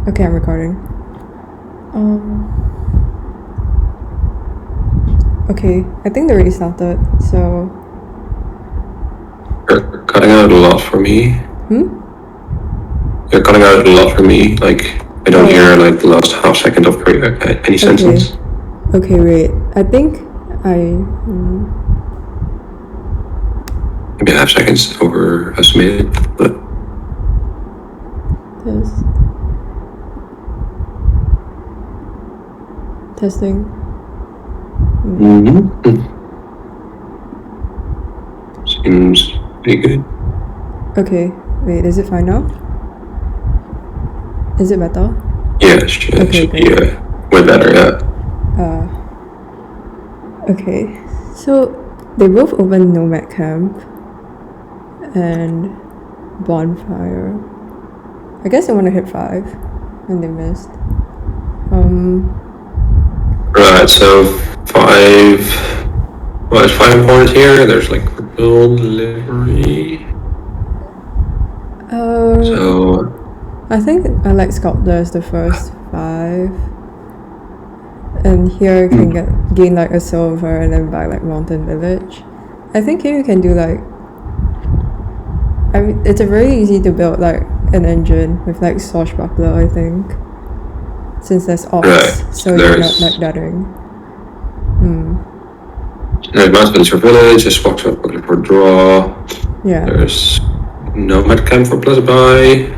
Okay, I'm recording. Okay, I think they already started, so... You're cutting out a lot for me. You're cutting out a lot for me, like, I don't hear, like, the last half second of any sentence. Okay, wait, I think Maybe half seconds overestimated, but... Testing. Seems pretty good. Okay, wait, is it fine now? Is it better? Yeah, it should be way better, yeah. Okay, so they both opened Nomad Camp and Bonfire. I guess they want to hit 5 and they missed. Right, so 5. Well, there's 5 important here. There's like build delivery. So I think I like Sculptor as the first 5. And here you can gain like a silver and then buy like Mountain Village. I think here you can do like... it's a very easy to build like an engine with like Swashbuckler, I think. Since there's ops, so you're not like dudding. There's Mountain Village for Village, there's Swashbuckler for Draw. Yeah. There's Nomad Camp for plus buy.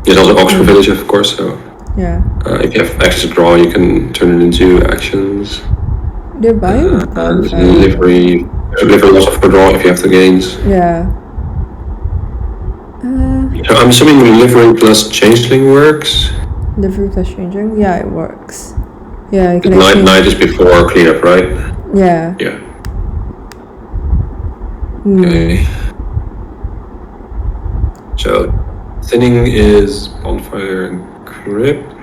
There's also Ox for Village, of course, so... Yeah. If you have access to draw, you can turn it into actions. They're buying delivery also for draw if you have the gains. Yeah. So I'm assuming delivery plus changeling works. Delivery plus changing? Yeah, it works. Yeah, you can night is before cleanup, right? Yeah. Yeah. Okay. So thinning is Bonfire and Crypt.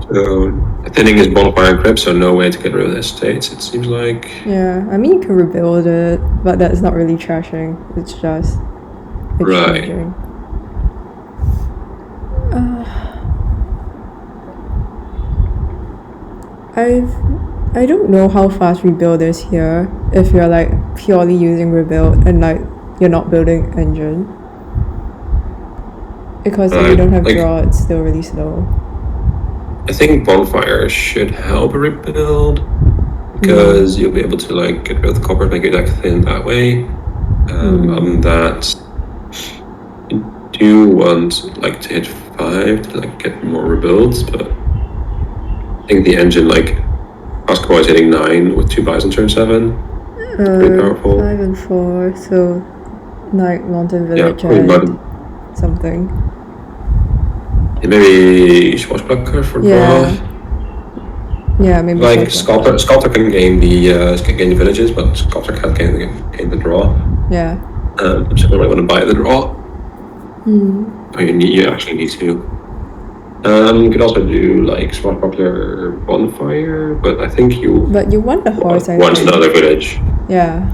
So thinning is Bonfire and Crypt, so no way to get rid of the estates, it seems like. Yeah, I mean you can rebuild it, but that's not really trashing. It's just changing. I don't know how fast rebuild is here if you're like purely using rebuild and like you're not building engine. Because if you don't have draw, it's still really slow. I think Bonfire should help rebuild because you'll be able to like get rid of the copper, make your deck thin that way. Other than that, you do want like to hit 5 to like get more rebuilds, but I think the engine like Arskaboii is hitting 9 with 2 buys on turn 7. Pretty powerful. 5 and 4, so like Mountain Village and something. Yeah, maybe Swashbuckler for draw. Yeah, maybe. Like Sculptor can gain the villages, but Sculptor can't gain the draw. Yeah. So you might want to buy the draw. Or you actually need to. You could also do like Swashbuckler Bonfire, but I think you. But you want the horse. Want another village. Yeah.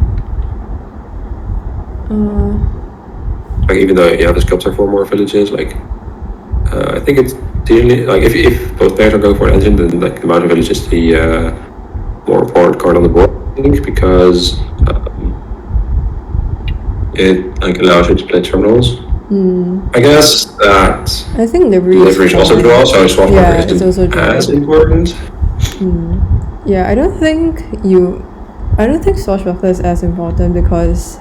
Like even though you have a Sculptor for more villages, like. I think it's really like if both players are going for an engine, then like the Mountain Village is the more important card on the board, I think, because it like allows you to play terminals. I guess that I think delivery is also draw, so Swashbuckler isn't as important. Yeah, I don't think Swashbuckler is as important because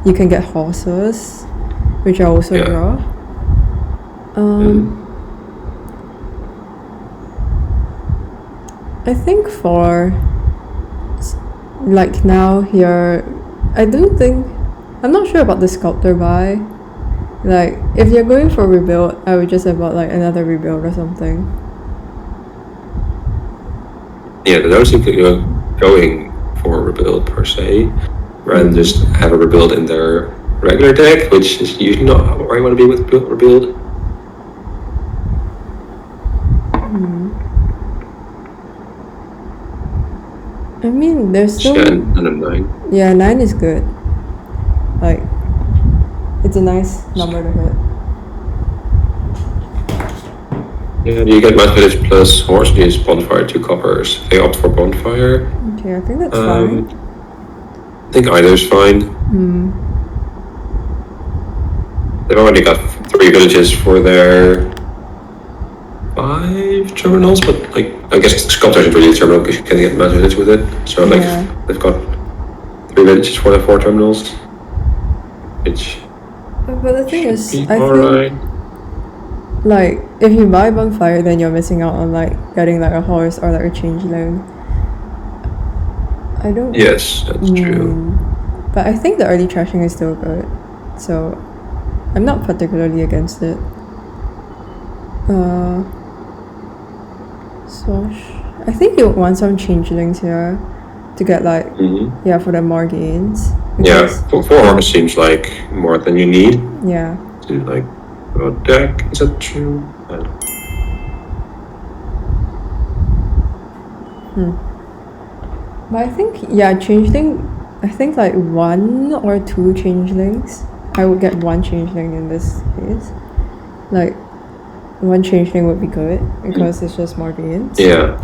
you can get horses, which are also draw. I think for like now here, I'm not sure about the Sculptor buy. Like if you're going for rebuild, I would just have bought like another rebuild or something. Yeah, I don't think you're going for a rebuild per se, rather than just have a rebuild in their regular deck, which is usually not where you want to be with rebuild. I mean, there's still... 9. Yeah, 9 is good. Like, it's a nice number to hit. Yeah, you get Mad Village plus horse, and use bonfire 2 coppers. They opt for bonfire. Okay, I think that's fine. I think either's fine. They've already got 3 villages for their 5 terminals, but like I guess Sculptor isn't really a terminal because you can get Mad Village with it. So like they've got 3 villages for their 4 terminals, which. But the thing is, I alright. think like if you buy bonfire, then you're missing out on like getting like a horse or like a changeling. I don't. Yes, that's true. But I think the early trashing is still good, so I'm not particularly against it. So I think you want some changelings here to get like for the more gains. Yeah, 4 horse seems like more than you need. Yeah. To like a deck, is that true? But I think changeling. I think like 1 or 2 changelings. I would get 1 changeling in this case. Like 1 changeling would be good because it's just more gains. Yeah.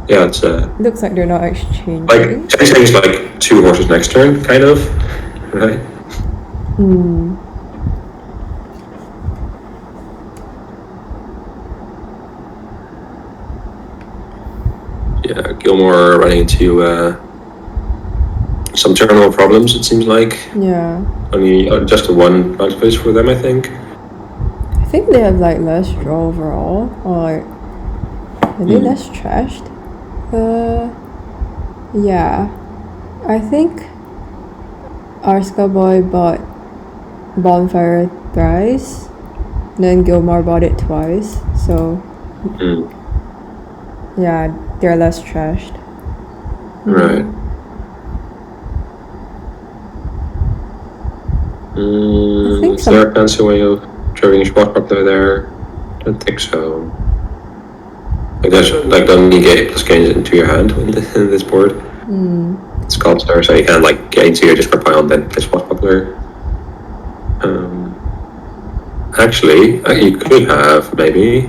Yeah, it's looks like they're not exchanging. Like changeling's like 2 horses next turn, kind of, right? Yeah, Gilmore running into some terminal problems, it seems like. Yeah. I mean, just the 1 bounce place for them, I think. I think they have like less draw overall, or like are they less trashed? Yeah. I think Arskaboii bought bonfire thrice, then Gilmore bought it twice, so yeah, they're less trashed. Right. Is there a fancy way of driving a swashbuckler there? I don't think so. Like that's like don't you get plus gains into your hand in this board. Sculptor, so you can like get into your discard pile and then play swashbuckler. Actually, you could have maybe.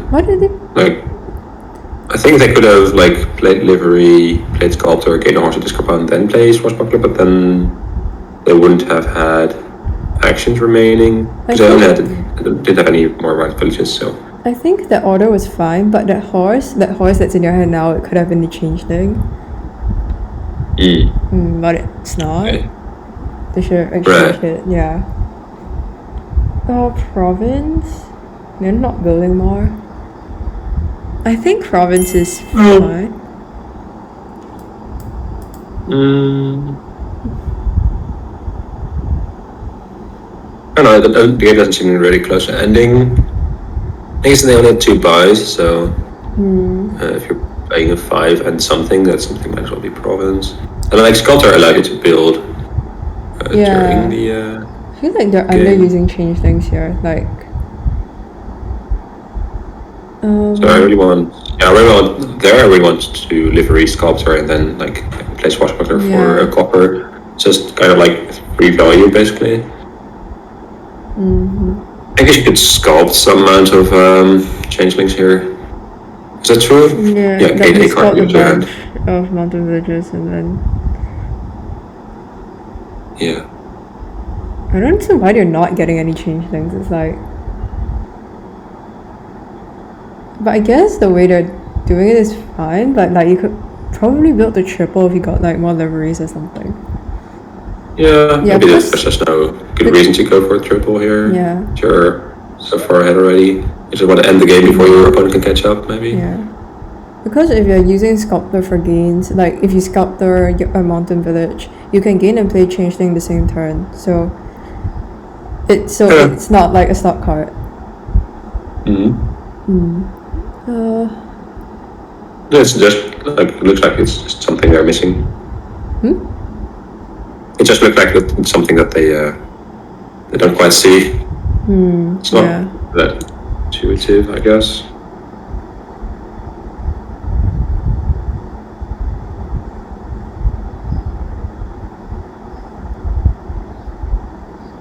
What did it? Like, I think they could have like played livery, played sculptor, gained a horse, discard pile, and then play swashbuckler, but then they wouldn't have had actions remaining because they didn't have any more right villages. So I think the order was fine, but that horse that's in your hand now, it could have been the changeling. But it's not. Okay. They should exchange it. Yeah. Province. They're not building more. I think province is fine. I don't know, the game doesn't seem really close to ending. I guess they only had 2 buys, so if you're playing a 5 and something, that something might as well be province. And like Sculptor allowed you to build during the I feel like they're underusing changelings here, like so I really want to livery Sculptor and then like play Swashbuckler for a copper. Just kind of like free value basically. I guess you could sculpt some amount of changelings here. Is that true? Yeah, Kate can't use their hand. Of mountain villages and then I don't see why they're not getting any changelings. It's like, but I guess the way they're doing it is fine. But like you could probably build the triple if you got like more liveries or something. Yeah, maybe there's just no good reason to go for a triple here. Yeah. Sure, so far ahead already. You just want to end the game before your opponent can catch up, maybe. Yeah. Because if you're using Sculptor for gains, like if you Sculptor a mountain village, you can gain and play changeling the same turn. So it's not like a stock card. It's just like it looks like it's just something they're missing. It just looks like it's something that they don't quite see. It's not that intuitive, I guess.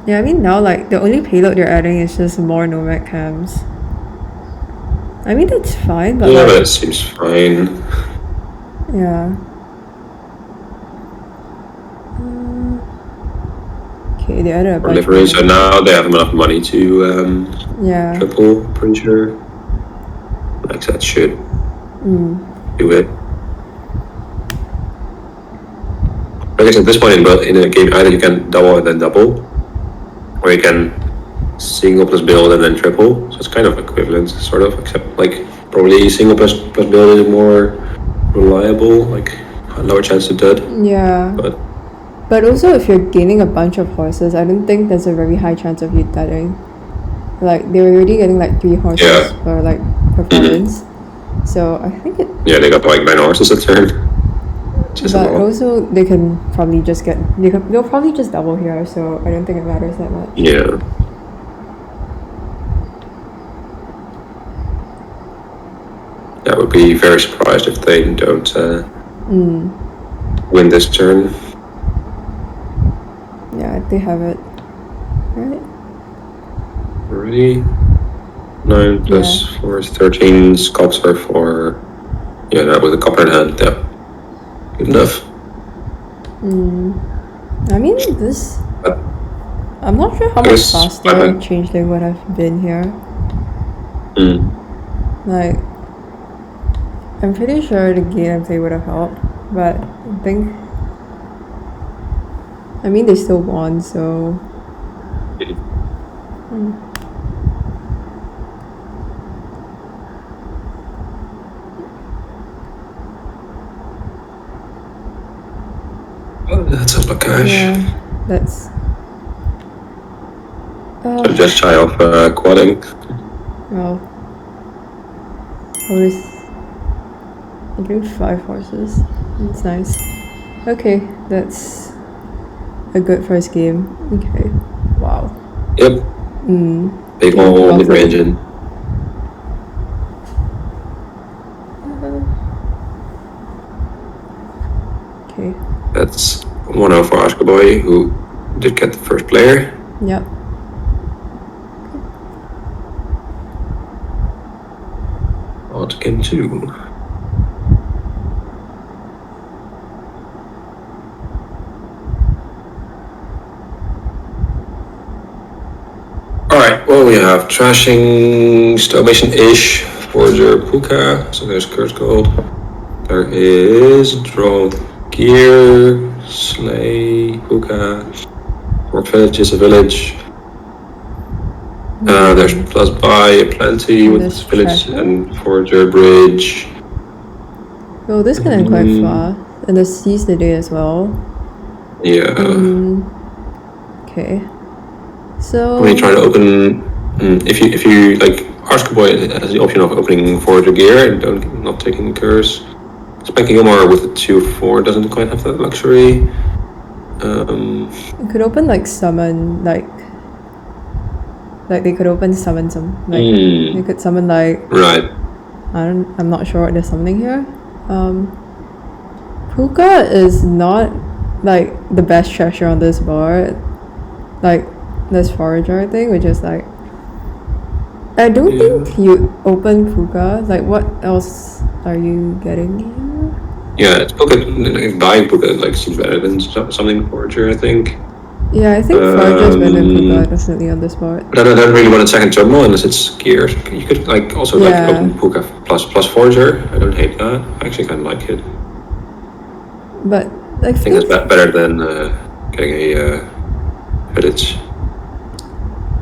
Yeah, I mean now like the only payload they're adding is just more nomad cams. I mean that's fine, but yeah, like, but it seems fine. yeah. Okay, they added a bunch Livery, more. so now they have enough money to Yeah. triple, pretty sure. Like that should do it. I guess at this point in a game, either you can double and then double, or you can single plus build and then triple. So it's kind of equivalent, sort of, except like probably single plus build is more reliable, like a lower chance to dud. Yeah. But also if you're gaining a bunch of horses, I don't think there's a very high chance of you dudding. Like they're already getting like 3 horses for like performance. So I think it. Yeah, they got like 9 horses a turn. But also they can probably just get they'll probably just double here, so I don't think it matters that much. Yeah. I would be very surprised if they don't win this turn. Yeah, they have it. Right? Already? 9 plus 4 is 13. Sculpts are 4. Yeah, that with a copper in hand. Yeah. Good enough. I mean, this. I'm not sure how much faster Changeling would have been here. Like, I'm pretty sure the gain and play would have helped, but I think. I mean, they still won, so. That's a lot of cash. Yeah, that's. I'm just shy of quadding. Well. Always. I drew 5 horses. That's nice. Okay, that's a good first game. Okay. Wow. Yep. Big old mid-range in. Okay. That's 1-0 for Arskaboii, who did get the first player. Yep. On to game 2. Alright, well we have trashing, stonemason-ish, forger, puka, so there's cursed gold. There is draw gear, slay, puka, Mort village is a village. There's plus buy plenty with this village and forger bridge. Oh, this can end quite far. And the seize the day as well. Yeah. Okay. So when you try to open, if you like, Arskaboii has the option of opening forger gear and not taking the curse. SpankyGilmore with the 2/4 doesn't quite have that luxury. You could open like summon like they could open summon some like they could summon like right. I'm not sure what they're summoning here. Puka is not like the best treasure on this board. Like this forager I think, which is like I don't think you open Puka. Like what else are you getting here? Yeah, it's Puka, like, buying Puka like seems better than something forager, I think. Yeah, I think forager is better than Puka definitely on this board. But I don't really want a second terminal unless it's geared. You could like also like open Puka plus forager. I don't hate that. I actually kind of like it. But I think it's better than getting a village.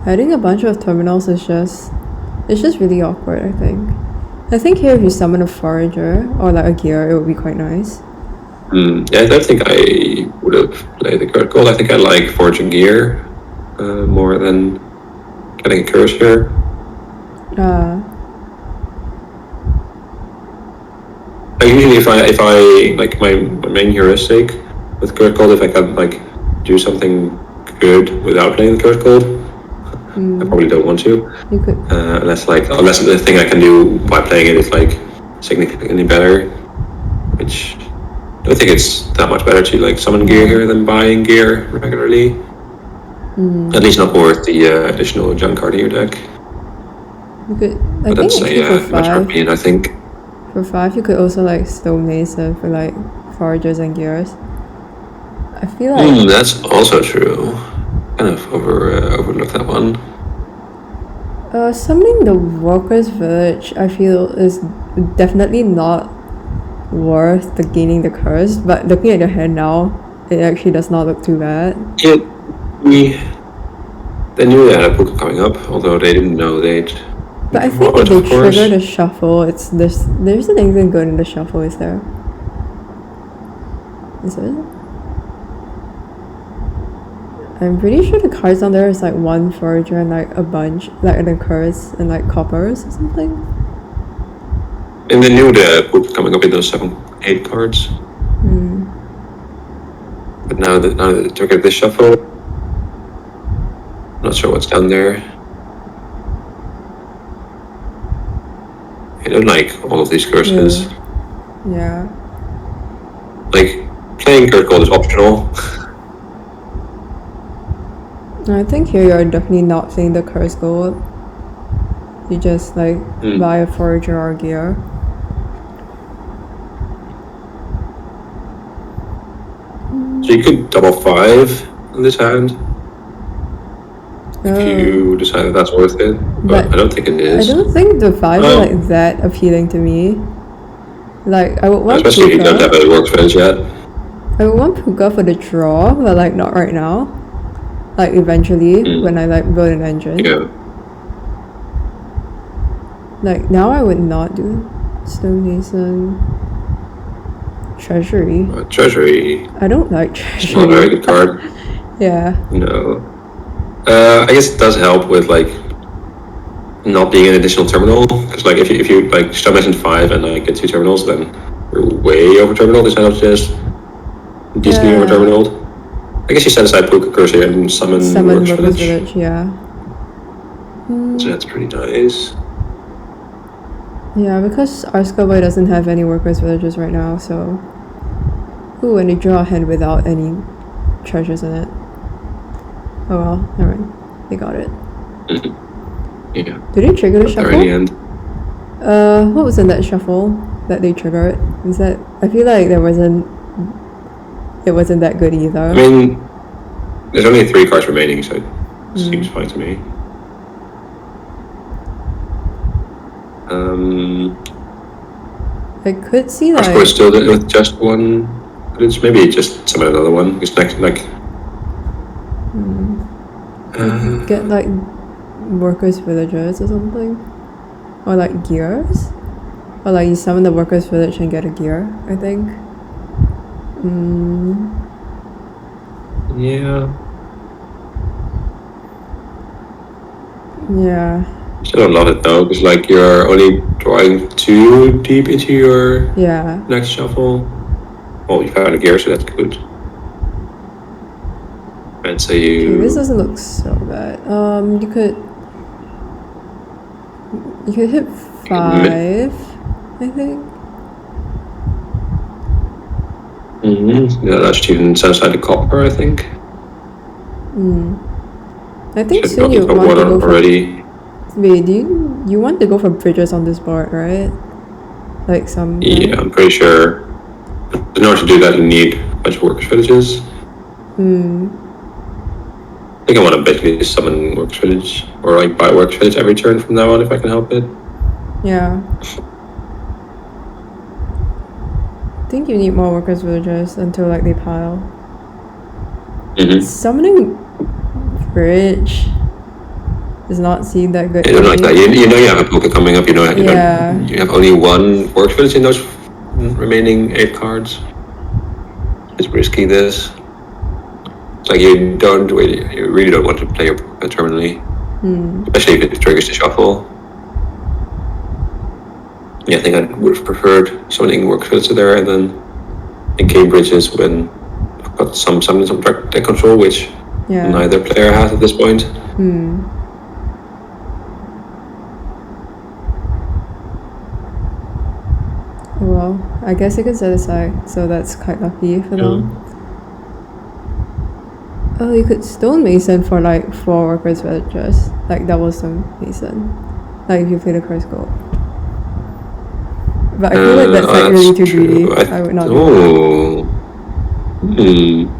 Adding a bunch of terminals is just really awkward, I think. I think here if you summon a forager or like a gear, it would be quite nice. Yeah, I don't think I would have played the card gold. I think I like foraging gear more than getting a curse here. Usually if I like my main heuristic with curse gold, if I can like do something good without playing the curse gold, I probably don't want to. You could. Unless the thing I can do by playing it is like significantly better, which I don't think it's that much better to like summon gear here than buying gear regularly. At least not worth the additional junk card in your deck. You could, I But think that's actually a for much more 5, opinion, I think. for 5 you could also like stonemason for like foragers and gears. I feel like That's also true. Kind of overlooked that one. summoning the Walker's Village I feel is definitely not worth the gaining the curse, but looking at your hand now, it actually does not look too bad. Yeah, they knew they had a book coming up, although they didn't know they'd But I think draw if it, they of course. trigger the shuffle, it's there isn't anything good in the shuffle, is there? Is it? I'm pretty sure the cards on there is like 1 forager and like a bunch, like an curse and like coppers or something. And they knew the book coming up in those 7-8 cards. But now that they triggered this shuffle, not sure what's down there. I don't like all of these curses. Yeah. Like, playing Curse Gold is optional. I think here you're definitely not playing the curse gold. You just like buy a forager or gear. So you could double 5 in this hand. If you decide that that's worth it. But I don't think it is. I don't think the 5 are like that appealing to me. Like I would want especially if you don't have a work finish yet. I would want Puka for the draw, but like not right now. Like eventually when I like build an engine. Yeah. Like now I would not do Stonemason. Treasury. Treasury. I don't like Treasury. It's not a very good card. Yeah. No. I guess it does help with like not being an additional terminal, because like if you like Stonemason 5 and like get 2 terminals, then you're way over terminal instead of just decently over terminal. I guess you set aside Puka Curse here and summon Works Village. Yeah. So that's pretty nice. Yeah, because Arskaboii doesn't have any Workers Villages right now, so... Ooh, and they draw a hand without any treasures in it. Oh well, nevermind. They got it. Yeah. Did they trigger the shuffle? In the end. What was in that shuffle that they triggered? Is that... I feel like it wasn't that good either. I mean, there's only 3 cards remaining, so it seems fine to me. I could see that. Arskaboii still did it with just 1, but it's maybe just summon another one. It's next, like... Get like Workers Villagers or something? Or like gears? Or like you summon the Workers Village and get a gear, I think. Yeah. Yeah. Still don't love it though, because like you're only drawing 2 deep into your next shuffle. Well, you found a gear, so that's good. And so you... Okay, this doesn't look so bad. You could hit 5, I think. Yeah, that's even set aside the copper, I think. I think Should soon you want to go already. Wait, do you want to go for bridges on this board, right? Like some... Yeah, I'm pretty sure. In order to do that, you need a bunch of Workers Villages. I think I want to basically summon Workers Village, or like buy Workers Village every turn from now on if I can help it. Yeah. I think you need more Workers Villagers until like they pile. Summoning Bridge does not seem that good. I don't like that. You know you have a Puka coming up. You know you have only 1 Workers Village in those remaining 8 cards. It's risky. This. It's like you really don't want to play your Puka terminally, especially if it triggers the shuffle. Yeah, I think I would have preferred summoning Workers Village there and then game bridges when I've got some deck control, which neither player has at this point. Well, I guess you can set aside, so that's quite lucky for them. Oh, you could stonemason for like 4 workers villages, like double stonemason, like if you play the curse gold. But I feel like that's like really too greedy. I would not do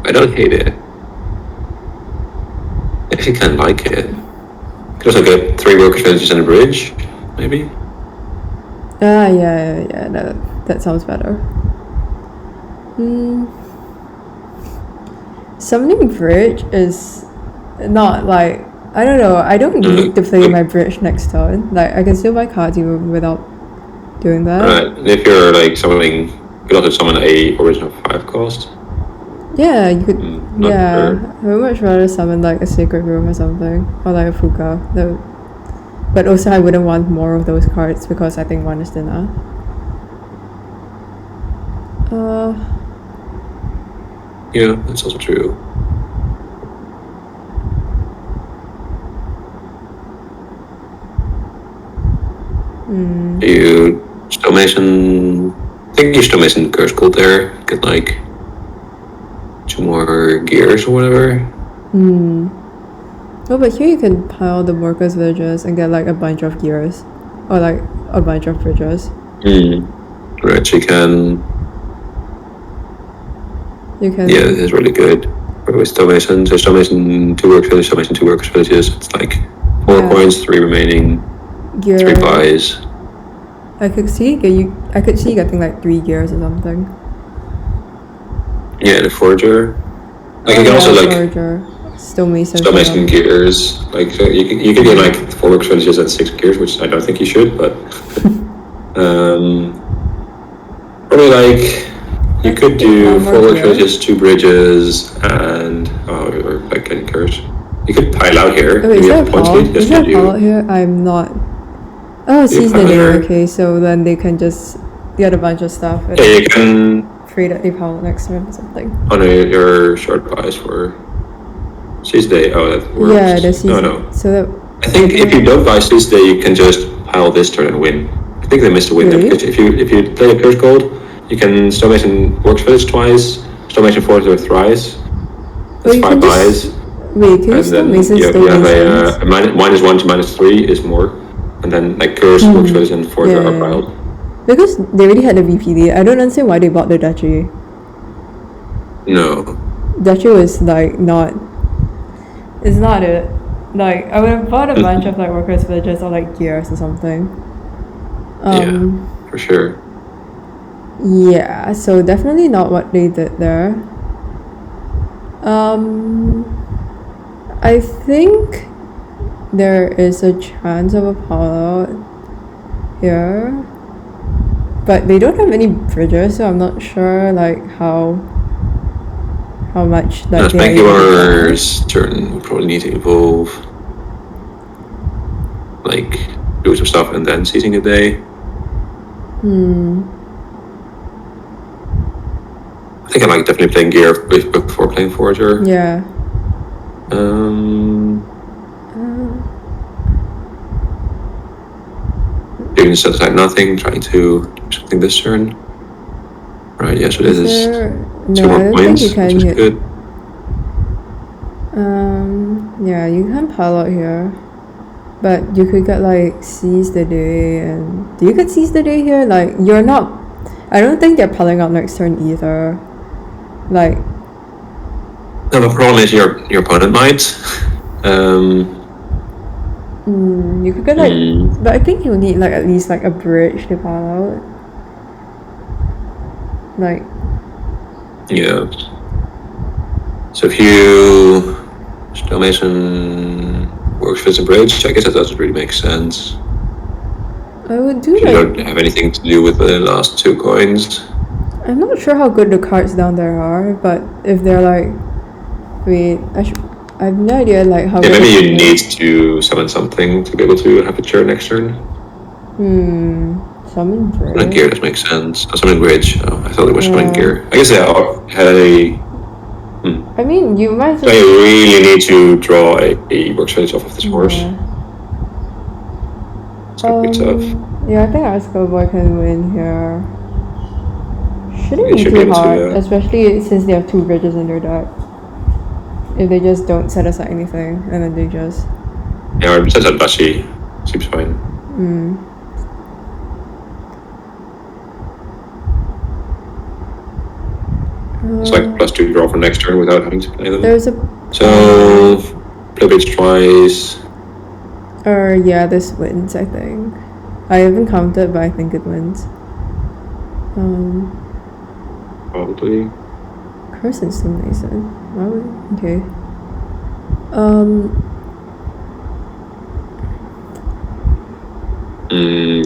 I don't hate it. I actually kind of like it. You could also get 3 workers villages and a bridge, maybe. Yeah. That sounds better. Summoning bridge is not like, I don't know. I don't need to play my bridge next turn. Like I can still buy cards even without doing that. Right, and if you're like summoning, you could also summon a original 5 cost. Yeah, you could. Sure. I would much rather summon like a sacred room or something, or like a Fuka. But also, I wouldn't want more of those cards because I think 1 is enough. Yeah, that's also true. You stonemason. I think you stonemason curse gold there. Get like 2 more gears or whatever. Oh, but here you can pile the workers' villages and get like a bunch of gears, or like a bunch of bridges. Right, so you can. Yeah, it is really good. With stonemason, so stonemason 2 workers villages, stonemason 2 workers villages. It's like 4 coins, 3 remaining, Gear. 3 buys. I could see getting like 3 gears or something. Yeah, the forger. Like you can also like forger. Stonemason gears. Like so you could get like 4 workers villages and 6 gears, which I don't think you should, but probably like you could do 4 workers villages, 2 bridges, and or like getting curse. You could pile out here. Oh, is there a pile? Is there a pile out here? I'm not. Oh, seize the day. Okay, so then they can just get a bunch of stuff. And yeah, you can. Free that they pile next time or something. Oh no, your short buys for seize the day. Oh, that works. Yeah, the seize. No. So that. I think if you don't buy seize the day, you can just pile this turn and win. I think they missed a win there because if you play a curse gold, you can stonemason works village twice, stonemason forger thrice. That's 5 buys. Wait, can you stonemason you have a -1 to -3 is more, and then like curse, works village, and forger are piled. Because they already had the VPD. I don't understand why they bought the duchy. No. Duchy was like not. It's not it. Like I would have bought a bunch of like workers villages or like gears or something. Yeah, for sure. Yeah, so definitely not what they did there. I think there is a chance of a pile here, but they don't have any bridges, so I'm not sure like how much that. SpankyGilmore's turn will probably need to evolve, like do some stuff and then seizing a day. I think I like definitely playing gear before playing forger. Yeah. Doing set aside nothing, trying to do something this turn. Right, yeah, so this is 2 more points, which is good. Yeah, you can pile out here. But you could get like seize the day, and you could seize the day here. Like you're not. I don't think they're piling out next turn either. Like. No, the problem is your opponent might. You could get like, but I think you'll need like at least like a bridge to pile out. Like. Yeah. So if you stonemason works for the bridge, I guess that doesn't really make sense. I would do if you don't have anything to do with the last 2 coins. I'm not sure how good the cards down there are, but if they're like, wait, I have no idea like how. Yeah, maybe you need to summon something to be able to have a turn next turn. Summon bridge. Summon gear does make sense. Oh, summon bridge. Oh, I thought it was summon gear. I guess they had a. I mean, you might. So you really need to draw a works village off of this horse. It's gonna be tough. Yeah, I think Arskaboii can win here. Shouldn't be too hard, especially since they have 2 bridges in their deck. If they just don't set aside anything and then they just... Yeah, or set aside Bashi. Seems fine. It's like +2 draw for next turn without having to play them. There's a... So, play base twice. Yeah, this wins, I think. I haven't counted, but I think it wins. Probably. Curse and Stonemason. Why would... Okay.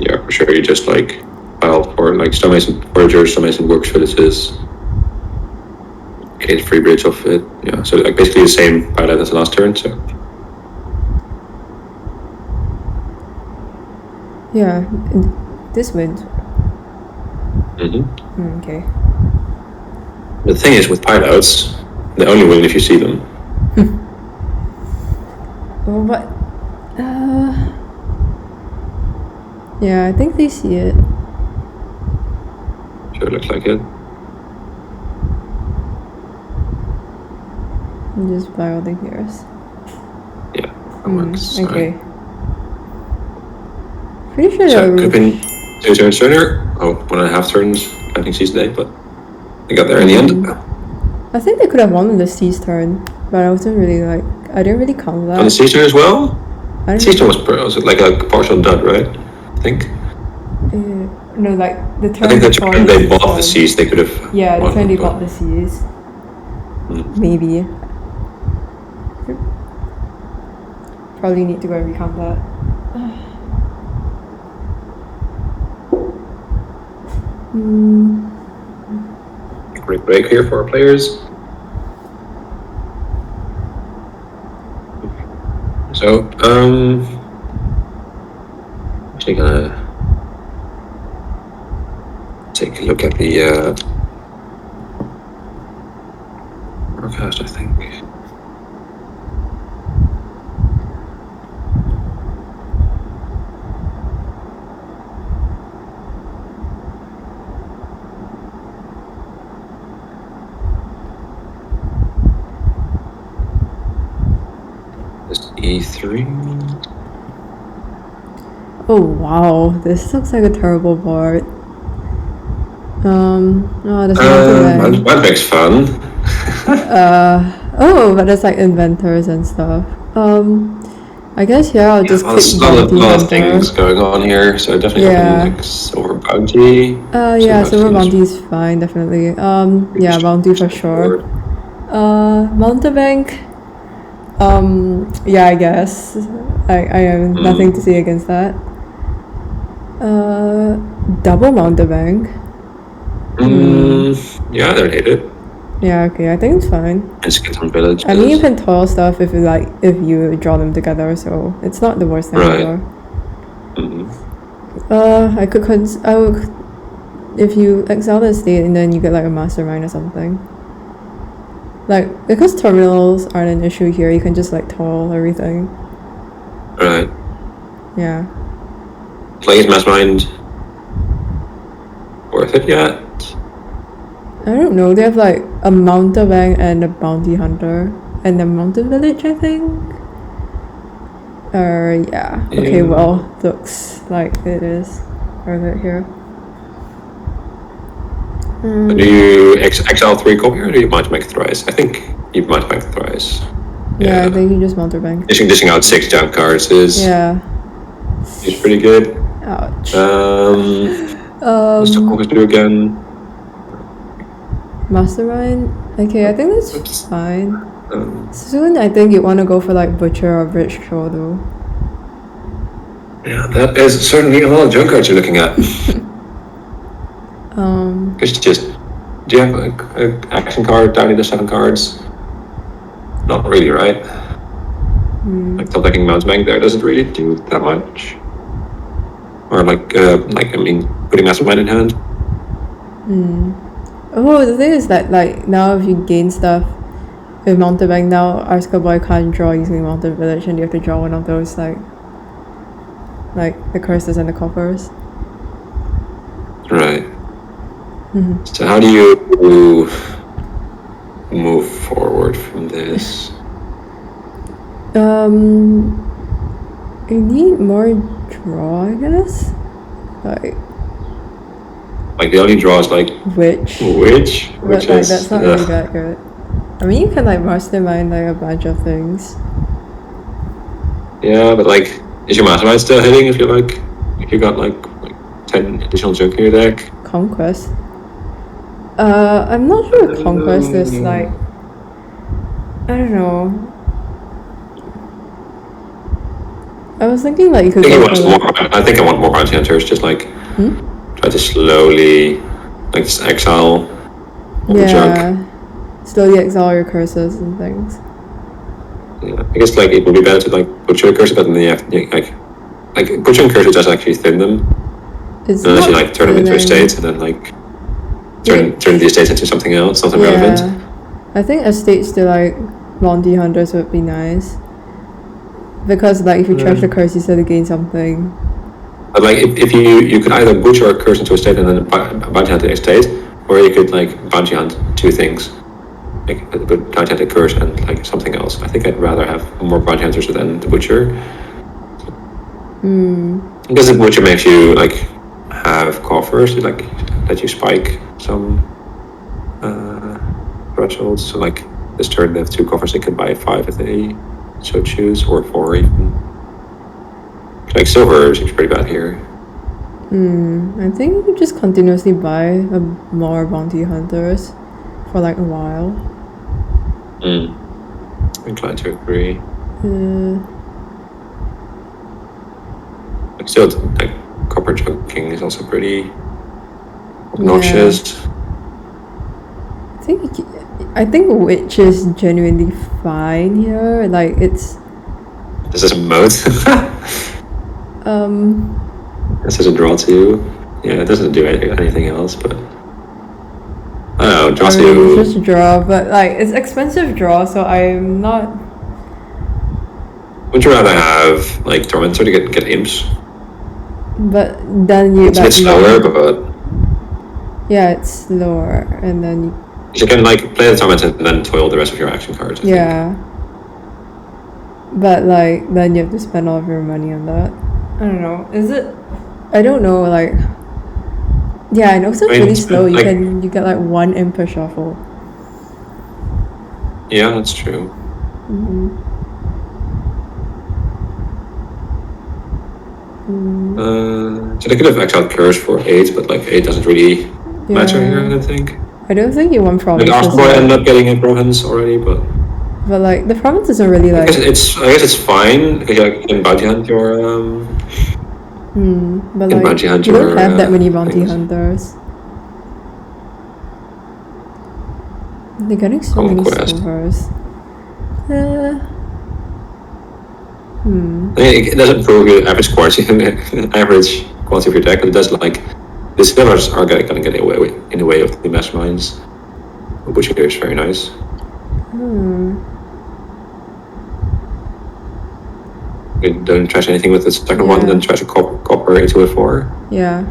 Yeah, for sure. You just like file for like Stonemason Forager, Stonemason Works Villages. Okay, free bridge off it. Yeah, so like basically the same pilot as the last turn. So yeah, this wins. Okay. The thing is with pilots, they only win if you see them. Well, what? Yeah, I think they see it. Sure, looks like it. And just buy all the gears. Yeah, that works. Okay. Pretty sure So that could have been 2 turns sooner. Oh, 1.5 turns. I think Season Day, but they got there in the end. I think they could have won on the Sea's turn, but I wasn't really like... I didn't really count that. On the Sea's turn as well? Sea's turn was like a partial dud, right? I think. No, like the turn. I think the turn they bought the Seas, they could have. Yeah, the turn they bought the Seas. Maybe. Probably need to go and recount that. Great break here for our players. So, actually gonna take a look at the forecast, I think. This E3. Oh wow, this looks like a terrible board. Oh, there's nothing That makes fun. oh, but there's like inventors and stuff. I guess I'll just click there's a lot of things going on here, so definitely like Silver Bounty. Yeah, Silver Bounty is fine, definitely. Yeah, Bounty for sure. Mountebank. Yeah, I guess. I have nothing to say against that. Double Mountebank. Yeah, I don't hate it. Yeah, okay, I think it's fine. It's get some village. I mean, you can toil stuff if you draw them together, so it's not the worst thing ever. I would, if you exile the state and then you get like a mastermind or something. Like, because terminals aren't an issue here, you can just like toil everything. Right. Yeah. Playing mastermind. Worth it yet? I don't know, they have like a Mountebank and a Bounty Hunter and a Mountain Village, I think? Yeah. Okay, well, looks like it is worth it here. Do you exile 3 copy or do you Mountebank thrice? I think you Mountebank thrice. Yeah, I think you just Mountebank. Dishing out 6 junk cards is pretty good. Ouch. Let's do again. Mastermind? Okay, I think that's fine. Soon I think you want to go for like Butcher or Bridge Troll though. Yeah, that is certainly a lot of junk cards you're looking at. Do you have an action card down to 7 cards? Not really, right? Like top decking Mountebank there doesn't really do that much. Or putting Mastermind in hand. Oh, the thing is that like now if you gain stuff with Mountebank, now Arskaboii can't draw using Mountain Village and you have to draw one of those like the curses and the coffers. Right. So how do you move forward from this? You need more draw, I guess. Like the only draw is like Which which like is that's not really that good. I mean, you can like mastermind like a bunch of things. Yeah, but like, is your mastermind still hitting if you got like 10 additional junk in your deck? Conquest. I'm not sure if Conquest is like, I don't know. I was thinking like you could go for like, I think I want more bounty hunters. Just like try to slowly like just exile all the junk. Slowly exile your curses and things. Yeah, I guess like it would be better to like butcher the curses, but then you have to, like butchering curses doesn't actually thin them. Unless you like turn them into estates and then like turn the estates into something else, something relevant. I think estates to like bounty hunters would be nice. Because like if you trash the curse, you still gain something. But like if you could either butcher a curse into a state and then bounty hunt the estate, or you could like bounty hunt two things, like a bounty hunt a curse and like something else. I think I'd rather have more bounty hunters than the butcher. Because the butcher makes you like have coffers, like let you spike some thresholds. So like this turn they have 2 coffers, they can buy 5 if they so choose, or 4 even. Like silver seems pretty bad here. I think you could just continuously buy more bounty hunters for like a while. I'm inclined to agree. Like still, like copper junking is also pretty obnoxious. I think witch is genuinely fine here. Like it's. This is a moat. This is a draw 2. Yeah, it doesn't do anything else, but I don't know, draw 2. It's just draw, but like it's expensive draw, so I'm not. Would you rather have like Tormentor to get imps? But then you. It's a bit slower, but. Yeah, it's slower, and then you can like play the Tormentor and then toil the rest of your action cards. I think. But like then you have to spend all of your money on that. I don't know. Is it? I don't know. Like, yeah, I know it's really slow. You get like 1 imp per shuffle. Yeah, that's true. So they could have exiled curse for 8, but like 8 doesn't really matter here. I don't think. I don't think you want province. Like Arskaboii ended up getting a province already, but like the province isn't really like. I guess it's fine because you can bounty hunt your. But like you don't have that many bounty hunters. They're getting so many silvers. It doesn't prove your average quality of your deck, but it does like the silvers are gonna get in the way of the masterminds, which is very nice. You don't trash anything with the second one, then trash a copper into a 4. Yeah.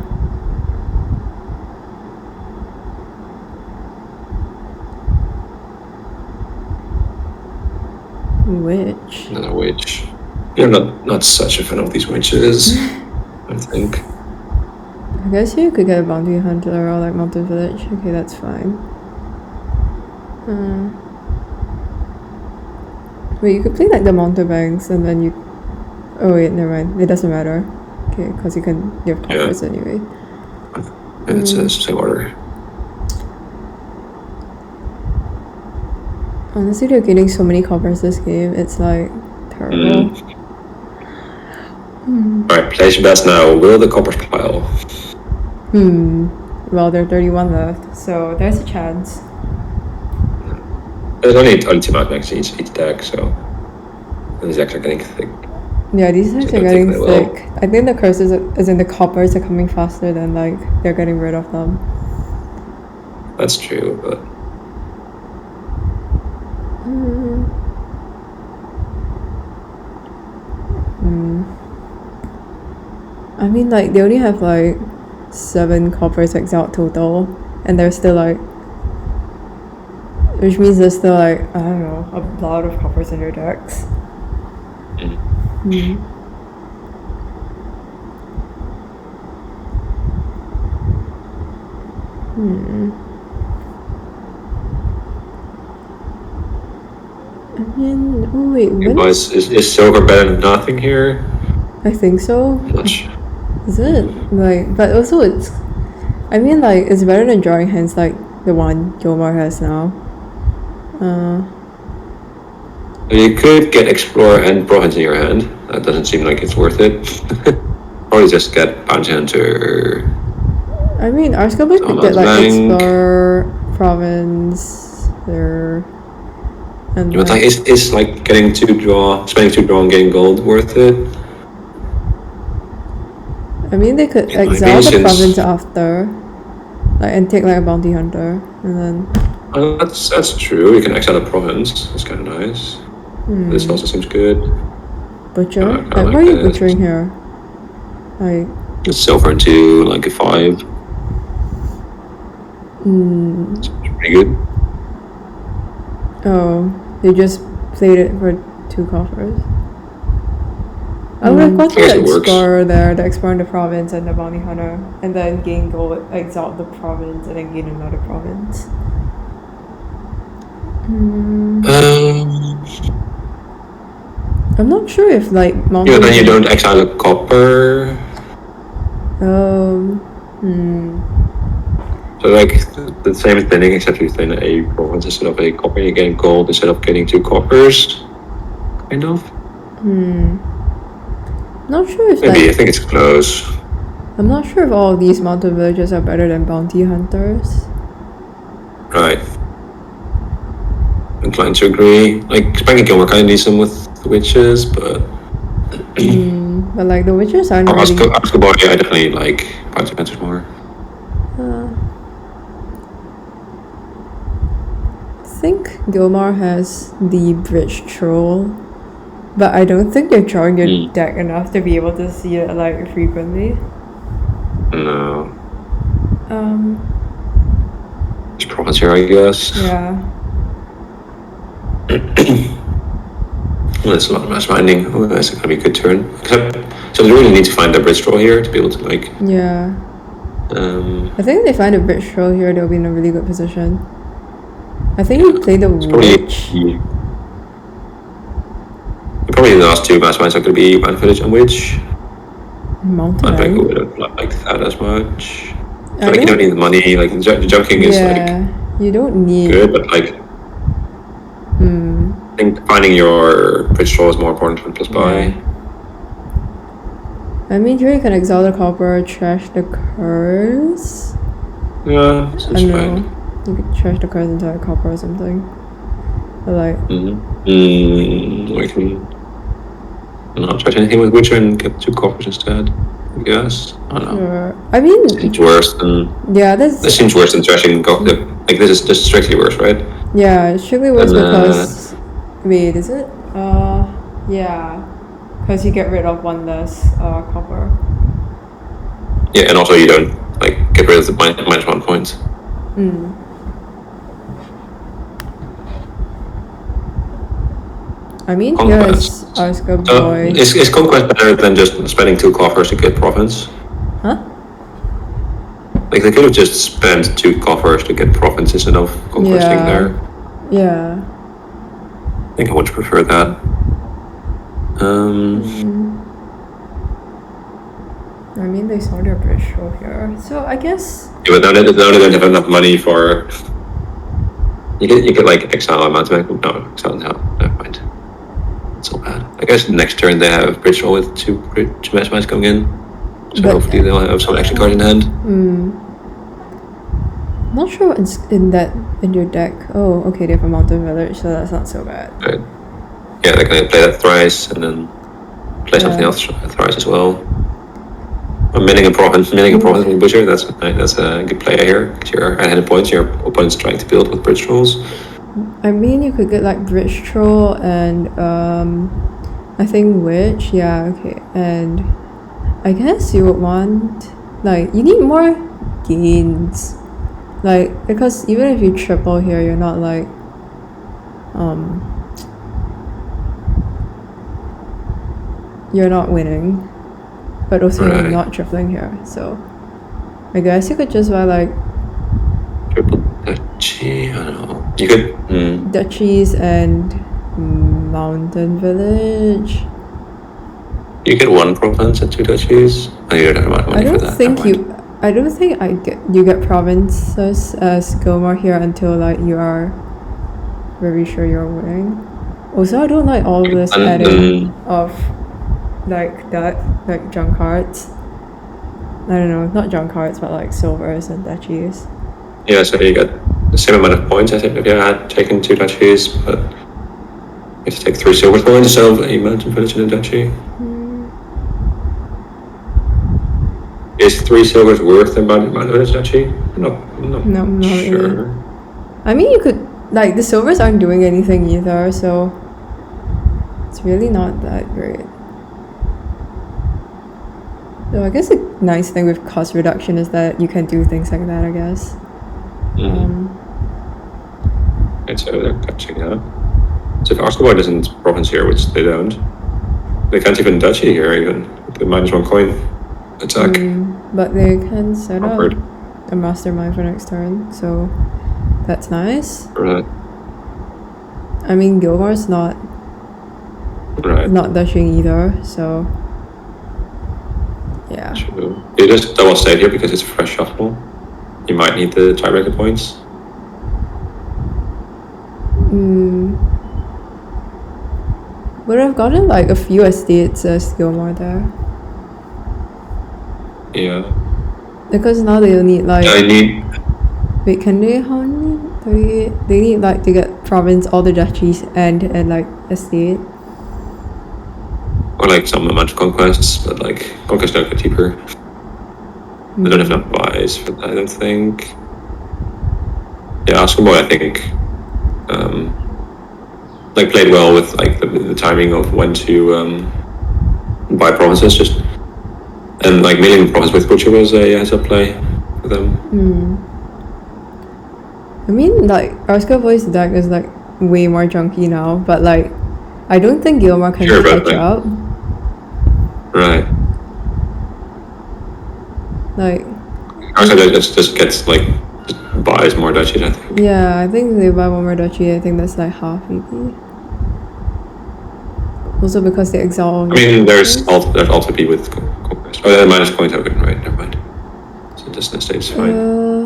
Witch. No, witch. You're not such a fan of these witches, I think. I guess you could get a bounty hunter or like mountain village. Okay, that's fine. Wait, you could play like the mountebanks and then you. Oh wait, never mind. It doesn't matter. Okay, because you have coppers anyway. It's the same order. Honestly, they're getting so many coppers this game. It's like terrible. Alright, place your bets now. Will the coppers pile? Well, there are 31 left, so there's a chance. There's only 2 mathematics each deck, so these decks are getting thick. Yeah, these decks are getting thick. I think the curses, as in the coppers, are coming faster than like they're getting rid of them. That's true, but. I mean, like they only have like 7 coppers exiled total, and they're still like. Which means there's still like, I don't know, a lot of coppers in your decks. I mean, oh wait, when is silver better than nothing here? I think so. Not sure. Is it? Like, but also it's, I mean, like, it's better than drawing hands like the one Gilmore has now. You could get Explorer and Province in your hand. That doesn't seem like it's worth it. Probably just get Bounty Hunter. I mean, Arskaboii could get like Explorer, Province, there. And but like, is like getting 2 draw, spending 2 draw and getting gold worth it? I mean, they could exile the Province after, like, and take like a Bounty Hunter, and then. That's true. You can exile the Province. That's kind of nice. This also seems good. Butcher? Like, what are you butchering here? Like. It's silver into like a 5. It's pretty good. Oh, they just played it for 2 coffers. I would have got the Explorer there, the Explorer in the Province and the Bounty Hunter, and then gain gold, exile the Province, and then gain another Province. I'm not sure if like Mountain. Yeah, then you don't exile a copper. So like the same thing, except you thin a province instead of a copper, you're getting gold instead of getting 2 coppers. Kind of. Not sure if maybe, like, I think it's close. I'm not sure if all of these mountain villages are better than bounty hunters. Right. Inclined to agree. Like SpankyGilmore kind of needs them with the witches, but. But like the witches aren't really. Arskaboii, I definitely like bounty hunters more. I think Gilmore has the bridge troll, but I don't think you're drawing your deck enough to be able to see it like frequently. No. It's Province here, I guess. Yeah. Well, that's a lot of mass binding. Oh, that's gonna be a good turn. So they really need to find the bridge troll here to be able to like. Yeah. I think if they find a bridge troll here, they'll be in a really good position. I think you play the witch. Probably the last 2 mass binds are going to be Mountain Village and Witch. Mountain I think would have liked that as much. So like you don't need the money. Like the junking is like. You don't need. Good, but like. I think finding your bridge troll is more important than plus buy. I mean, here you can exile the copper, trash the curse. Yeah, seems fine. You could trash the curse into a copper or something. Or like. We can not trash anything with Witcher and get 2 coppers instead. I guess. I don't know. Sure. I mean. Seems worse than. Yeah, this seems worse than trashing. Like this is strictly worse, right? Yeah, it's strictly worse because. Wait, is it? Yeah. Because you get rid of 1 less copper. Yeah, and also you don't like get rid of the -1 points. I mean, here is Arskaboii. Is Conquest better than just spending 2 coffers to get Province? Huh? Like they could have just spent 2 coffers to get Province instead of conquesting there. Yeah. I think I would prefer that. I mean, they saw their bridge troll here, so I guess. Yeah, but now they don't have enough money for. You could like exile a mountain. No, exile now. Never mind. It's so bad. I guess next turn they have bridge troll with 2 mass mines coming in, so hopefully they'll have some extra cards in hand. Not sure what's in your deck. Oh, okay, they have a mountain village, so that's not so bad. Right. Yeah, they're gonna play that thrice and then play something else thrice as well. Milling a province with Butcher, that's a good play here, because you're at 100 points, your opponent's trying to build with bridge trolls. I mean, you could get like bridge troll and I think witch, yeah, okay. And I guess you would want, like, you need more gains. Like, because even if you triple here, you're not like you're not winning, but also you're Right. not tripling here. So I guess you could just buy like Triple duchy. I don't know. You could. duchies and mountain village. You get 1 province and 2 duchies. Oh, you don't have enough money for that. I don't think you get provinces as Gilmore here until like you are very sure you're winning. Also, I don't like all this adding of like that, like junk cards. I don't know, not junk cards, but like silvers and duchies. Yeah, so you get the same amount of points, I think, if you had taken 2 duchies, but you have to take 3 silver coins instead of a mountain village and a duchy. Is 3 silvers worth the mountain village duchy? No, not sure. really. I mean, you could, like, the silvers aren't doing anything either, so it's really not that great. So I guess a nice thing with cost reduction is that you can do things like that, I guess. And so they're catching up. So if Arskaboii doesn't province here, which they don't, they can't even duchy here even. The -1 coin attack. But they can set Awkward. up a mastermind for next turn, so that's nice. Right. I mean, Gilmore's not duchying either, so yeah. True. You just double save here because it's a fresh shuffle. You might need the tiebreaker points. Would have gotten like a few estates as Gilmore there. Yeah. Because now they'll need like. I need. Wait, can they? How many? 38? They need like to get province, all the duchies, and like estate. Or like some amount of conquests, but like conquests don't get cheaper. They don't have enough buys for that, I don't think. Yeah, Arskaboii, I think, like played well with like the timing of when to buy provinces, just and like milling province with Butcher was a heads-up play for them. I mean, like Arskaboii's deck is like way more junky now, but like I don't think Gilmore can catch up. Right. Like. Arskaboii just gets like buys more duchies, I think. Yeah, I think they buy one more duchy. I think that's like half maybe. Also because they exile. I mean, there's also be with conquest. Oh, minus coin token, right? Never mind. So this stays fine.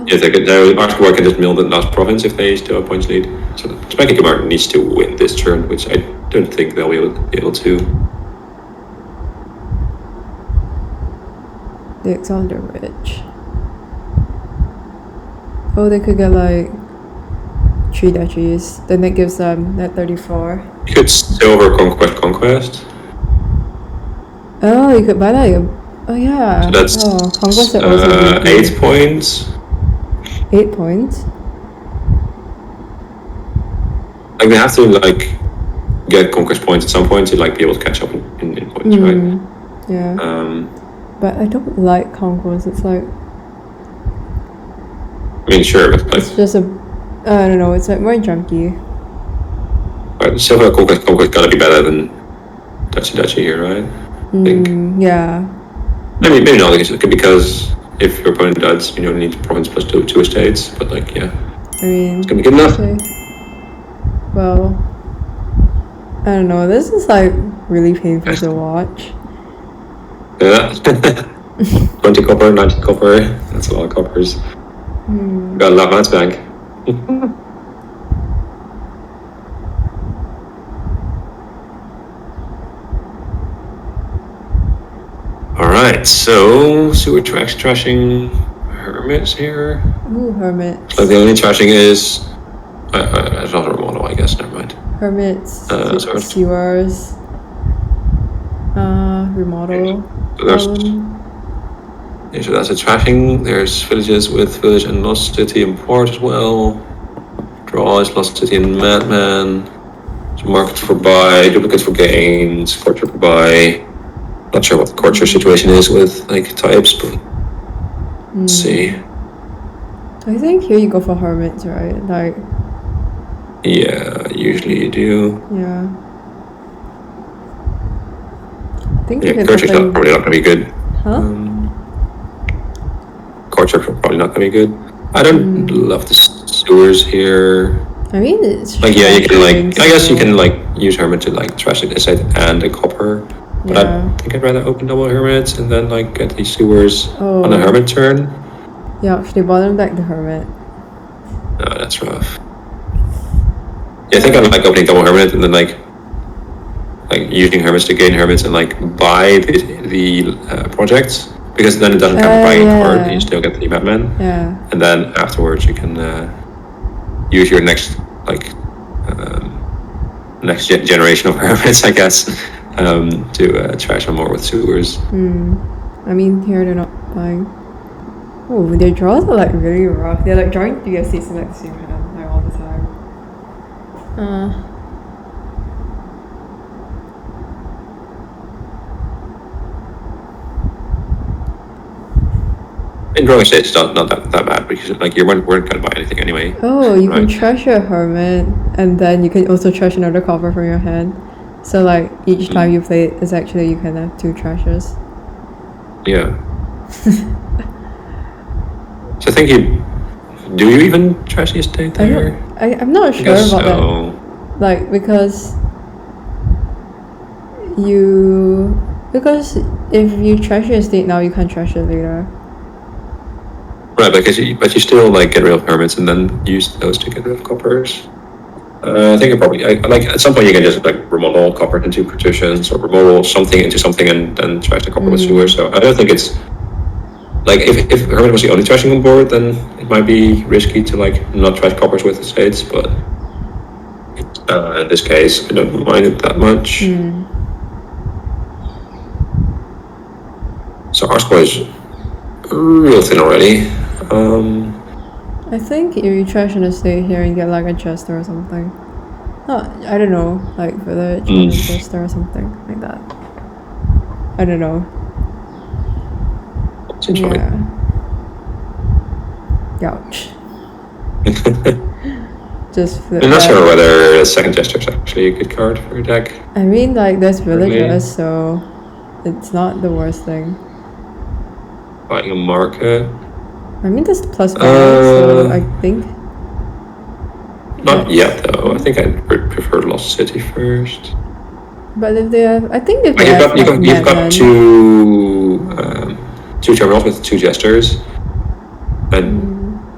Yeah, Arskaboii can just mill the last province if they still have points lead. So SpankyGilmore needs to win this turn, which I don't think they'll be able to. They exile the rich. Oh, they could get like 3 duchies. Then that gives them that 34. You could silver conquest. Oh, you could buy like oh yeah. So that's conquest are also 8 points. 8 points. Like they have to like get conquest points at some point to like be able to catch up in points, right? Yeah. But I don't like conquest. It's like. I mean, sure, but it's just I don't know. It's like more junky. Right, silver conquest gotta be better than duchy here, right? I think. Yeah. I mean, maybe not because if your opponent does, you don't need province plus 2 estates, but like, yeah. I mean, it's gonna be good enough. Okay. Well, I don't know. This is like really painful to watch. Yeah. 20 copper, 90 copper. That's a lot of coppers. Got a lot of Mats bank. Alright, so sewer trashing hermits here. Ooh, hermits. Like the only trashing is another model, I guess. Never mind. Hermits, sewers, remodel. Okay. So that's a trashing. There's villages with village and lost city and port as well. Draw is lost city and madman. Markets for buy, duplicates for gains, courtier for buy. Not sure what the courtier situation is with like types, but let's see. I think here you go for hermits, right? Like. Yeah, usually you do. Yeah. think Yeah, if it's Court's something... probably not going to be good. Huh? Courts are probably not going to be good. I don't love the sewers here. I mean, it's Like, yeah, you can like, trashing, I guess you so- can like use hermit to like trash it inside and a copper. But Yeah. I think I'd rather open double hermits and then like get these sewers on a Oh. hermit turn. Yeah, actually bottom deck the hermit. No, that's rough. Yeah, I think I like opening double hermit and then like using hermits to gain hermits and like buy the projects, because then it doesn't count as buying a card and you still get the Batman. Yeah. And then afterwards you can use your next next generation of hermits, I guess, to trash them more with sewers. I mean, here they're not buying. Oh, their draws are like really rough. They're like drawing 3 estates in like the same hand, like all the time. In drawing state, it's not that bad, because like you weren't gonna buy anything anyway. Oh, you can trash a hermit, and then you can also trash another copper from your hand. So like each time you play it, is actually you can have 2 trashes. Yeah. So I think do you even trash the estate there? I'm not sure about that. Like because if you trash your estate now, you can't trash it later. Right, but you still like get rid of hermits and then use those to get rid of coppers. I think like at some point you can just like remodel copper into patricians or remodel something into something and then trash the copper with sewers. So I don't think it's like if hermit was the only trashing on board, then it might be risky to like not trash coppers with estates. But in this case, I don't mind it that much. So Arskaboii is real thin already. I think if you trash an estate here and get like a jester or something. I don't know, like village or a jester or something like that. I don't know. Seems fine. Ouch. Just flip. I'm not sure whether a second jester is actually a good card for your deck. I mean, like there's villagers, so it's not the worst thing. Buying a market. I mean, there's plus 5, so I think. Not yet, though. I think I'd prefer Lost City first. But if they have, I think if you've got two terminals with 2 jesters, and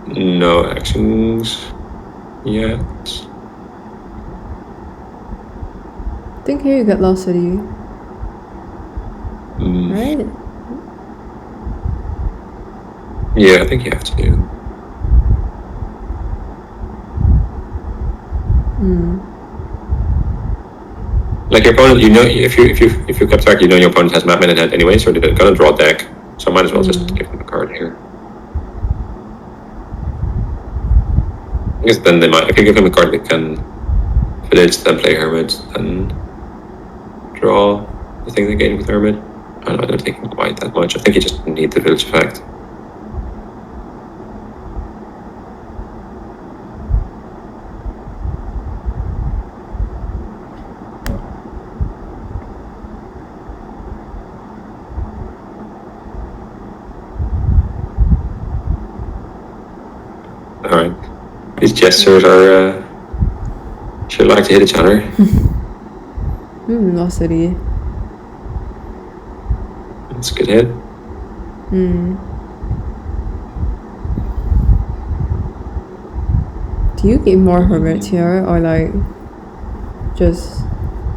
no actions yet. I think here you get Lost City. Right? Yeah, I think you have to. Like your opponent, if you kept track, your opponent has Madman in hand anyway, so they're gonna draw a deck. So I might as well just give them a card here. I guess then they might, if you give them a card, they can village, then play Hermit, then draw the thing they gain with Hermit. I don't think you quite that much. I think you just need the village effect. Alright. These gestures are sure like to hit each other. Lost City. It's a good hit. Do you get more hermits here, or like just?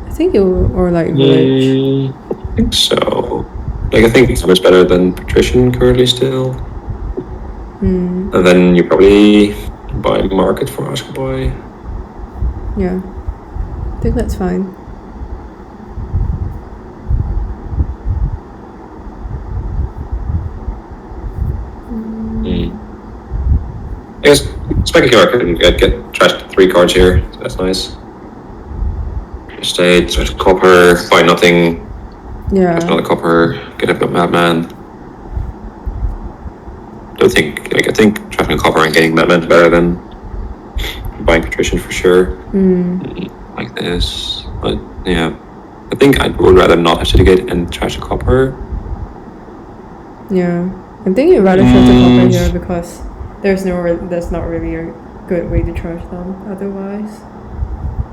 I think or like village. I think so. Like I think it's much better than Patrician currently still. And then you probably buy market for Arskaboii. Yeah, I think that's fine. I guess SpankyGilmore can get trashed 3 cards here, so that's nice. Estate, trash copper, buy nothing. Yeah. Trash another copper, get a Madman. I think trashing copper and getting Madman is better than buying Patrician for sure. Like this, but yeah. I think I would rather not have Citygate and trash a copper. Yeah, I think you'd rather trash the copper here because there's not really a good way to trash them otherwise.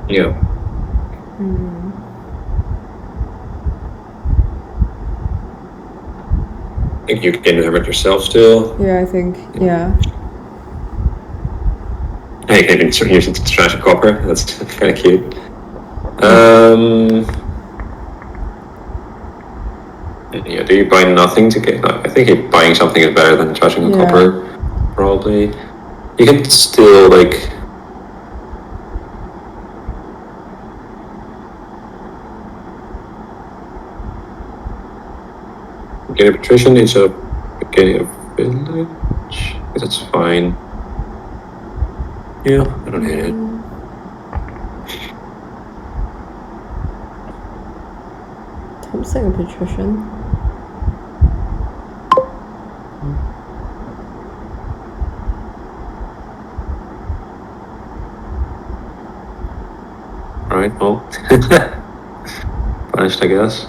Yeah. I think you can hammer it yourself still. Yeah, I think, yeah. Hey, you can even use it to trash a copper. That's kind of cute. Yeah, do you buy nothing to get? I think buying something is better than trashing a copper, probably. You can still, like... Get a patrician instead of getting a village? That's fine. Yeah, I don't hate it. Tom's like a patrician. Alright, well. Punished, I guess.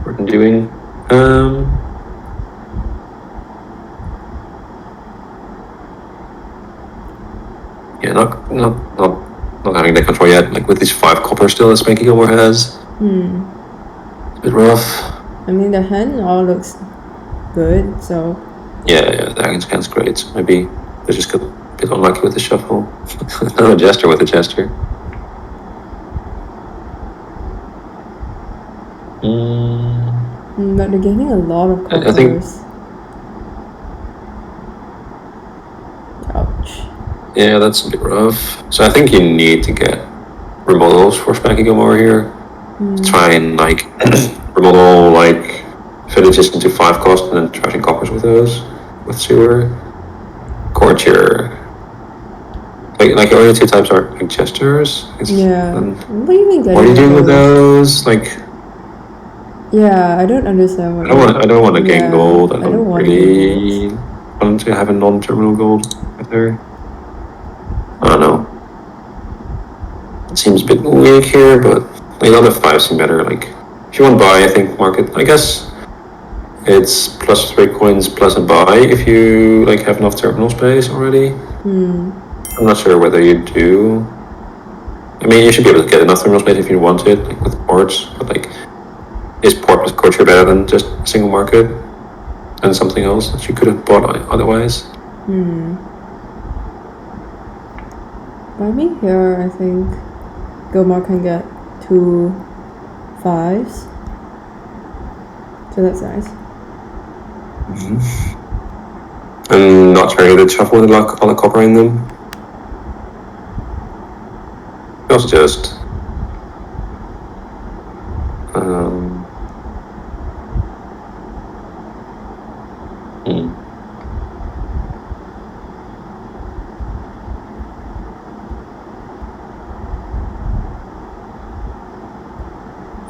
What I'm doing. Yeah, not having that control yet. Like with these 5 copper still that SpankyGilmore has. It's a bit rough. I mean, the hand all looks good, so. Yeah, the hand's great. Maybe they just got a bit unlucky with the shuffle. Not a gesture with a gesture. But they're getting a lot of coppers. I think. Ouch. Yeah, that's a bit rough. So I think you need to get remodels for SpankyGilmore here. Try and like remodel like villages into 5 cost and then trashing coppers with those with sewer. Courtier. Like only 2 types are like gestures. Yeah. What are you doing with those? Like. Yeah, I don't understand what. I don't want to gain gold. I don't really want to have a non-terminal gold either. I don't know. It seems a bit weak here, but the other 5 seem better. Like, if you want to buy, I think market. I guess it's plus 3 coins plus a buy if you like have enough terminal space already. I'm not sure whether you do. I mean, you should be able to get enough terminal space if you want it, like with ports. But like, is port plus courtier better than just a single market and something else that you could have bought otherwise? By me here, I think Gilmore can get 2 5s. So that's nice. And not trying to shuffle with all the copper in them. You also just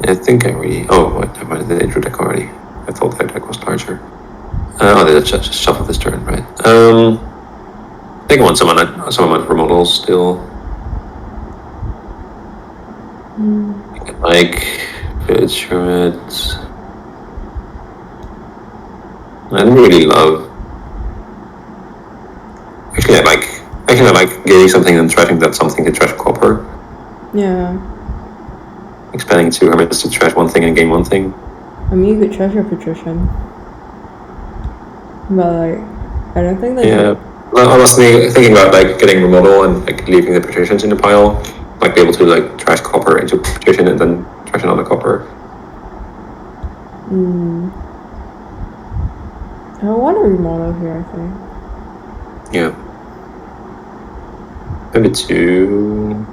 I think I really. Oh, wait, I might have the intro deck already. I thought that deck was larger. They just shuffle this turn, right? I think I want some of my remodels still. Like Village Hermit. I don't really love. Actually, I like getting something and trashing that something to trash copper. Yeah. Expanding 2 hermits to trash 1 thing and gain 1 thing. I mean, you could trash your patrician. But like, I don't think that. Yeah. Well, I was thinking about like getting remodel and like leaving the patricians in the pile. Like be able to like trash copper into patrician and then trash another copper. I want to remodel here, I think. Yeah. Maybe 2.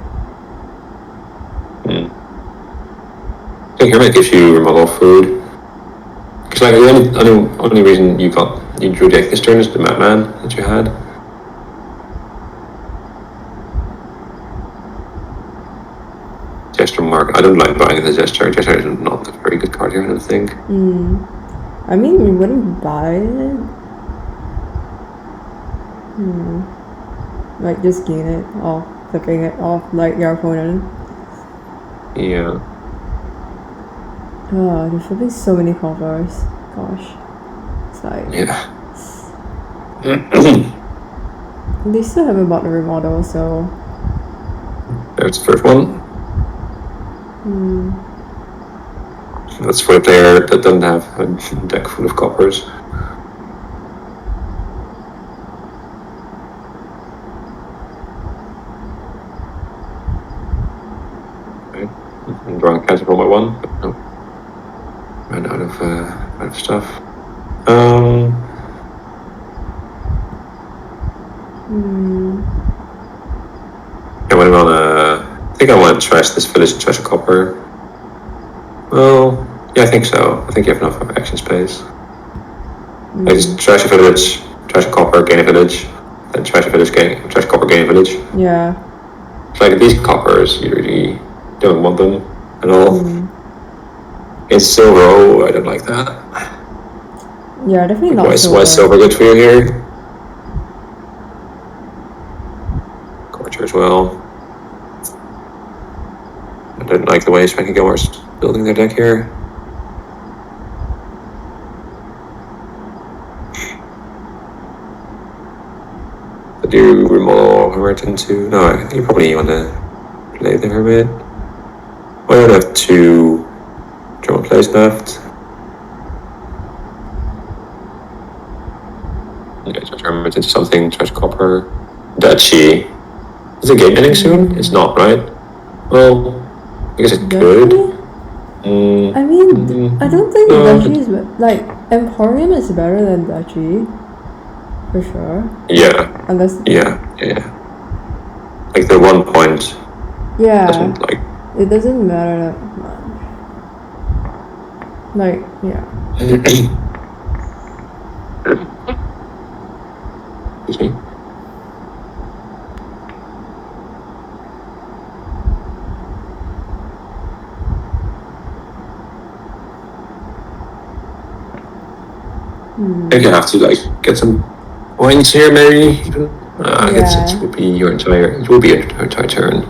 I think hermit gives you remodel food. Because like the only reason you drew deck this turn is the madman that you had. Gesture mark. I don't like buying the gesture. Gesture is not a very good card here, I don't think. I mean, we wouldn't buy it. Like just gain it off, flipping it off like your opponent. Yeah. Oh, there's probably so many coppers. Gosh. It's like... Yeah. They still haven't bought the remodel, so... There's the first one. Hmm. That's for a player that doesn't have a deck full of coppers. Okay. I'm drawing a cancel for my one, but no. Ran out of stuff. I think I want to trash this village and trash a copper. Well, yeah, I think so. I think you have enough action space. I just trash a village, trash a copper, gain a village, then trash a village, trash a copper, gain a village. Yeah. It's like these coppers, you really don't want them at all. In silver, I don't like that. Yeah, definitely not silver. Why is silver good for you here? Culture as well. I don't like the way SpankyGilmore's building their deck here. Do you remodel Hermit into... No, I think you probably want to play the Hermit. I only have 2 drawn plays left. Okay, so Hermit into something, trash copper. Duchy. Is the game ending soon? It's not, right? Well, I guess it could. I mean, I don't think Duchy is... Like, Emporium is better than Duchy. For sure. Yeah. Unless... Yeah. Like the 1 point. Yeah. Doesn't, like... It doesn't matter that much. Like, yeah. Excuse me. I think you have to like get some points here, maybe even. I guess it will be your entire. It will be your entire turn.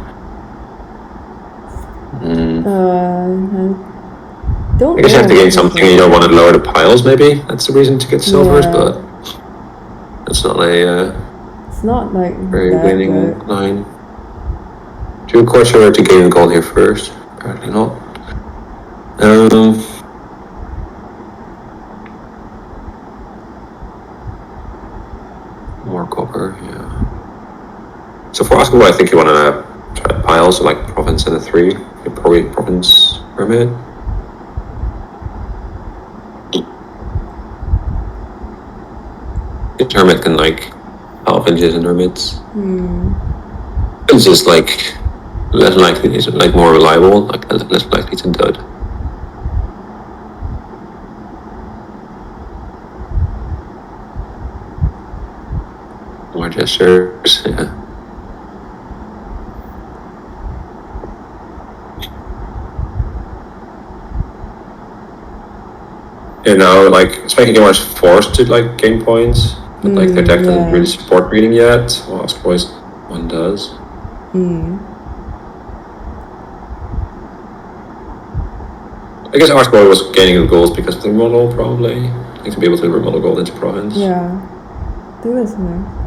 I guess you have to gain something, and you don't want to lower the piles. Maybe that's the reason to get silvers, but it's not a. It's not like very that winning good. line. Do you course you to gain gold here first? Apparently not. More copper, yeah. So for Arskaboii, I think you want to try piles, so like province and a 3. You're probably province hermit. The hermit can like help villages and hermits. It's just like less likely, it's like more reliable, like less likely to dud. More gestures, yeah. You know, like SpankyGilmore is forced to like gain points, but like their deck doesn't really support reading yet. Well, Arskaboii's one does. I guess Arskaboii was gaining the goals because of the remodel, probably. I think to be able to remodel gold into province. Yeah, there was no.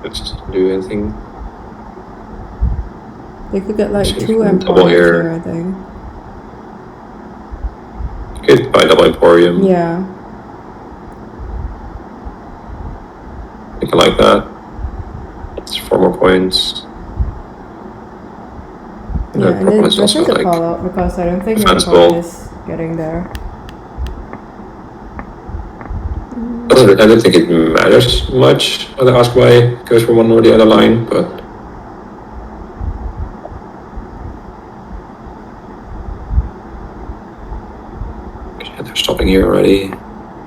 Let's just do anything. They could get like 2 Emporium here, I think. You could buy double Emporium. Yeah. I think I like that. It's 4 more points. Yeah, and then this is a call out because I don't think Mort is getting there. I don't think it matters much whether Arskaboii goes for one or the other line, but yeah, they're stopping here already.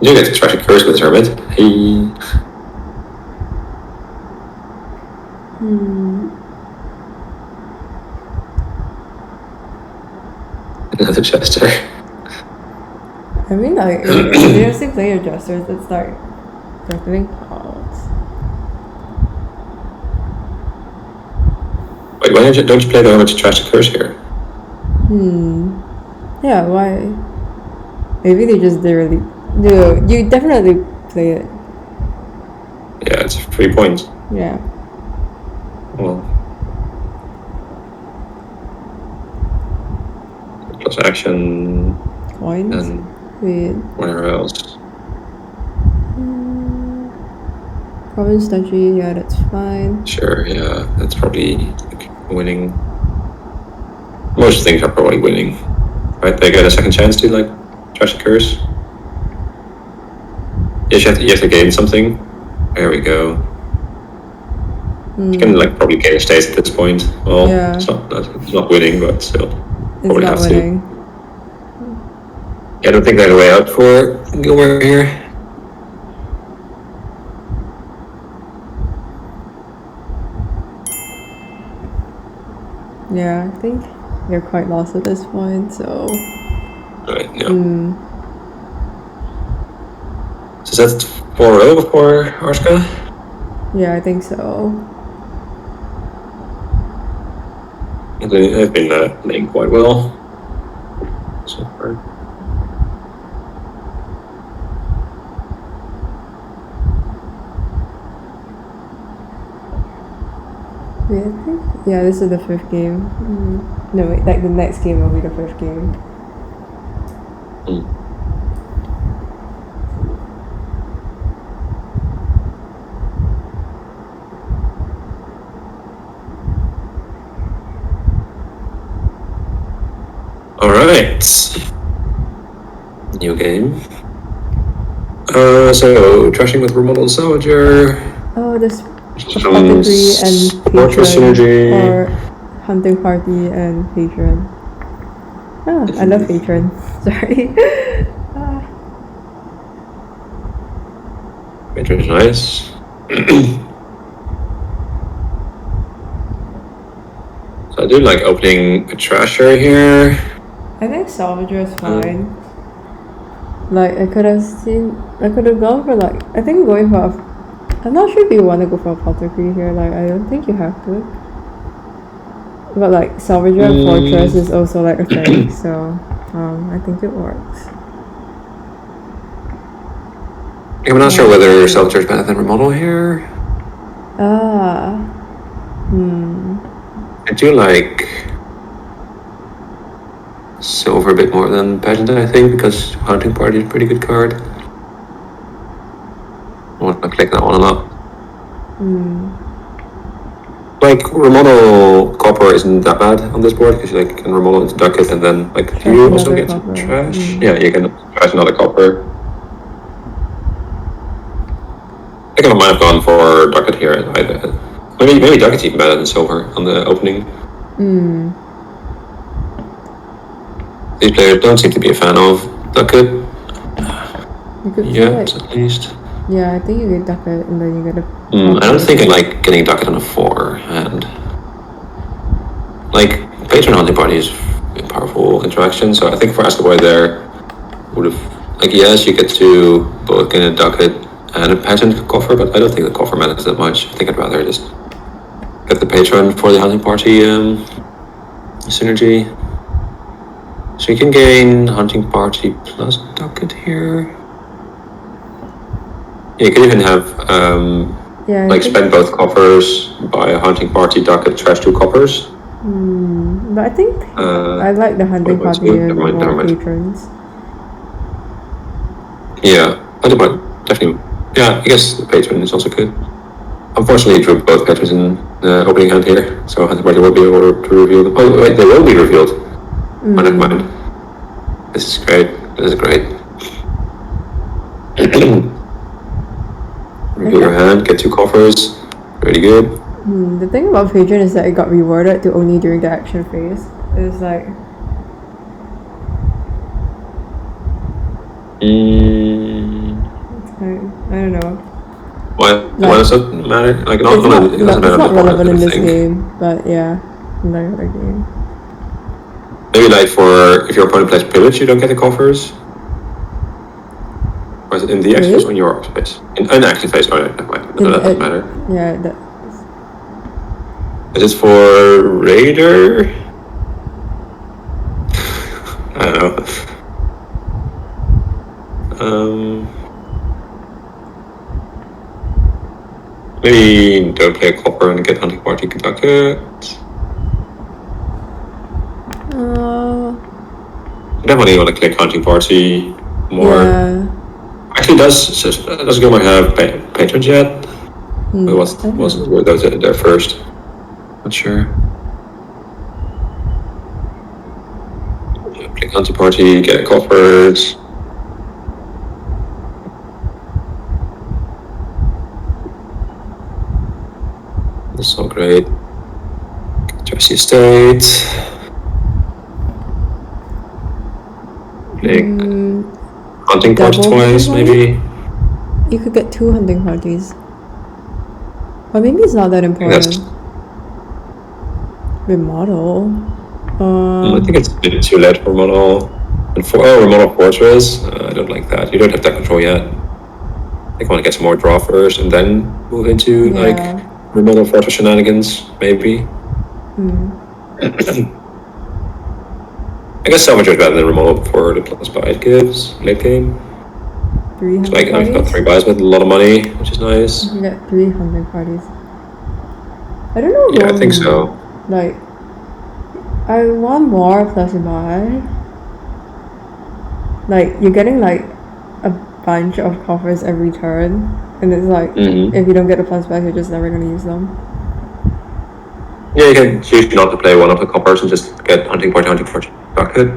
You get to try to curse with Hermit. Hey. a Jester. I mean, like, if you actually play your Jesters, it's like circling cards. Wait, why don't you play the Hermit to trash the curse here? Yeah, why? Maybe they just didn't really. No, you definitely play it. Yeah, it's 3 points. Yeah. Well, plus action Coins? and Wait. whatever else. Province Duchy, yeah, that's fine. Sure, yeah, that's probably like, winning. Most things are probably winning. Right, they get a second chance to like trash the curse. Yes, you have to gain something. There we go. You can like probably gain a state at this point. Well, Yeah. it's not winning, but still. It's Probably not have winning. Yeah, I don't think there's a way out for Gilmore here. Yeah, I think you're quite lost at this point, so. Right, yeah. So that's 4-0 for Arska? Yeah, I think so. They've been playing quite well so far. Wait, I think. Yeah, this is the 5th game. No, wait, like the next game will be the 5th game. Alright. New game. So, trashing with Remodel Salvager. Oh, this Apothecary and Fortress Patron. Synergy. Or Hunting Party and Patron. Ah, I love Patron. Sorry. Patron's nice. So I do like opening a trasher here. I think Salvager is fine. Like, I could have gone for like, I think going for I'm not sure if you want to go for Apothecary here, like, I don't think you have to. But like, Salvager and Fortress is also like a thing, so, I think it works. I'm not sure whether Salvager is better than Remodel here. I do like Silver a bit more than Pageant, I think, because Hunting Party is a pretty good card. I want to click that one a lot. Like, Remodel Copper isn't that bad on this board, because you like, can Remodel into Ducat and then, like, do you also get some trash? Yeah, you can trash another Copper. I think I might have gone for Ducat here. Maybe Ducat's even better than Silver on the opening. These players don't seem to be a fan of Ducat. Yes, at least. Yeah, I think you get Ducat and then you get a. I don't think I like getting Ducat on a 4-hand. Like, Patron Hunting Party is a powerful interaction, so I think for Arskaboii there would have. Like, yes, you get to both get a Ducat and a Pageant coffer, but I don't think the coffer matters that much. I think I'd rather just get the Patron for the Hunting Party synergy. So you can gain Hunting Party plus Ducat here. Yeah, you could even have like spend both coffers, buy a Hunting Party, Ducat, trash 2 coffers. But I think I like the Hunting Party and more patrons. Yeah, Hunting Party definitely. Yeah, I guess the patron is also good. Unfortunately, you drew both patrons in the opening hand here, so Hunting Party will be able to reveal them. Oh wait, they will be revealed. Oh, never mind. This is great. This is great. Reveal your hand, get 2 coffers. Pretty good. The thing about Patron is that it got rewarded to only during the action phase. It's like. I don't know. Why does that matter? Like, it doesn't matter. It's not relevant in this game, but yeah, in the other game. Maybe like for if your opponent plays pillage, you don't get the coffers. Or is it in the active phase or in your phase? In active phase, oh, never mind. No, that doesn't matter. Yeah, Is it for Raider? I don't know. Maybe don't play a copper and get hunting party conducted. Definitely want to click hunting party more. Yeah. Actually, does Gilmore have patrons yet? Were those there first? Not sure. Click hunting party, get coffers. That's so great. Jersey Estate. Hunting party twice, maybe. You could get 2 hunting parties. But maybe it's not that important. Remodel. I think it's a bit too late for remodel. And for remodel fortress, I don't like that. You don't have that control yet. I think I want to get some more draw first and then move into like remodel fortress shenanigans, maybe. I guess salvage is better than remodel for the plus buy it gives late game. 300 so like parties? I've got 3 buys with a lot of money, which is nice. You can get 300 parties. I don't know. Yeah, I think so. Like, I want more plus buy. Like, you're getting like a bunch of coffers every turn, and it's like if you don't get a plus buy, you're just never gonna use them. Yeah, you can choose not to play one of the coppers and just get hunting party bucket.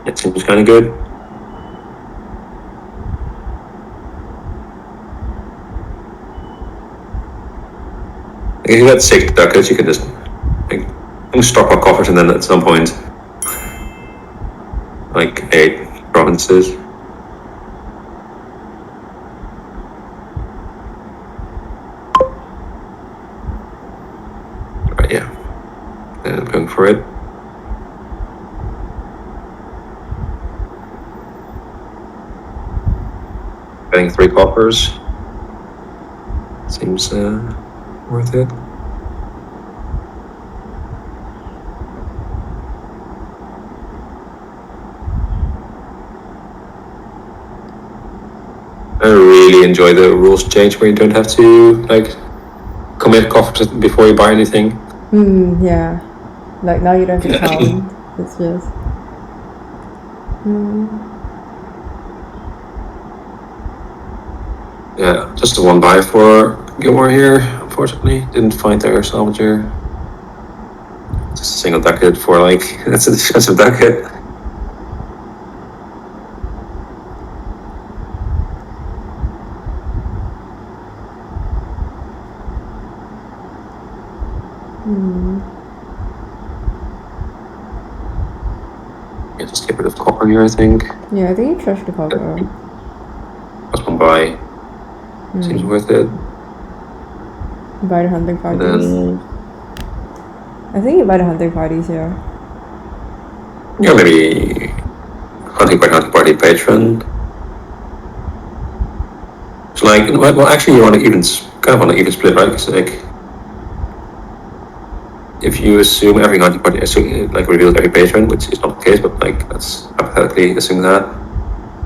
It seems kind of good. If you got 6 ducats, you can just like stockpile coffers and then at some point like 8 provinces. Right, yeah. And I'm going for it. Getting 3 coffers seems worth it. I really enjoy the rules change where you don't have to like commit coffers before you buy anything. Yeah. Like now you don't have to count. It's just. Yeah, just the 1 buy for Gilmore here, unfortunately. Didn't find their salvager. Just a single ducat for like, that's an expensive ducat. Yeah, just get rid of copper here, I think. Yeah, I think you trash the copper. Just 1 buy. Seems worth it. Buy the hunting parties. I think you buy the hunting parties here. Yeah, maybe hunting party patron. So like, well, actually, you want to kind of even split, right? Because like, if you assume every hunting party like reveals every patron, which is not the case, but like let's hypothetically assume that.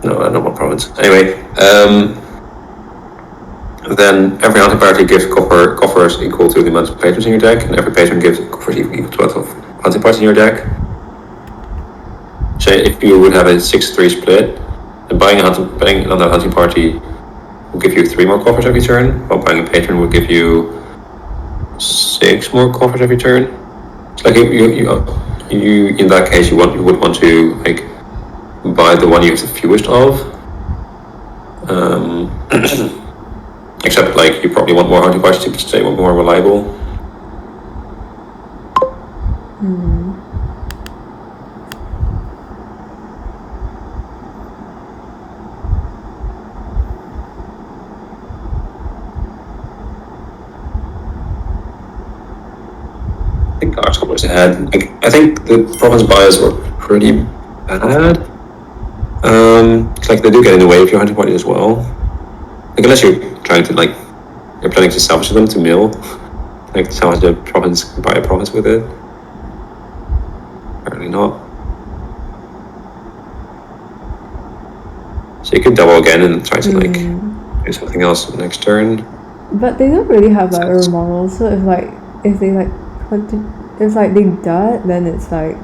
No more province. Anyway, then every hunting party gives coffers equal to the amount of patrons in your deck, and every patron gives coffers equal to the amount of hunting parties in your deck. So if you would have a 6-3 split, then buying another hunting party will give you 3 more coffers every turn, while buying a patron will give you 6 more coffers every turn. It's like you in that case you would want to like buy the one you have the fewest of. Except like you probably want more hunting parties to stay more reliable. think Arskaboii was ahead. Like, I think the province bias were pretty bad. It's like they do get in the way of your hunting party as well. Like, unless you're trying to you're planning to salvage them to mill, like salvage the province, buy a province with it. Apparently not. So you could double again and try to do something else next turn. But they don't really have like a remodel, so if they they dud, then it's like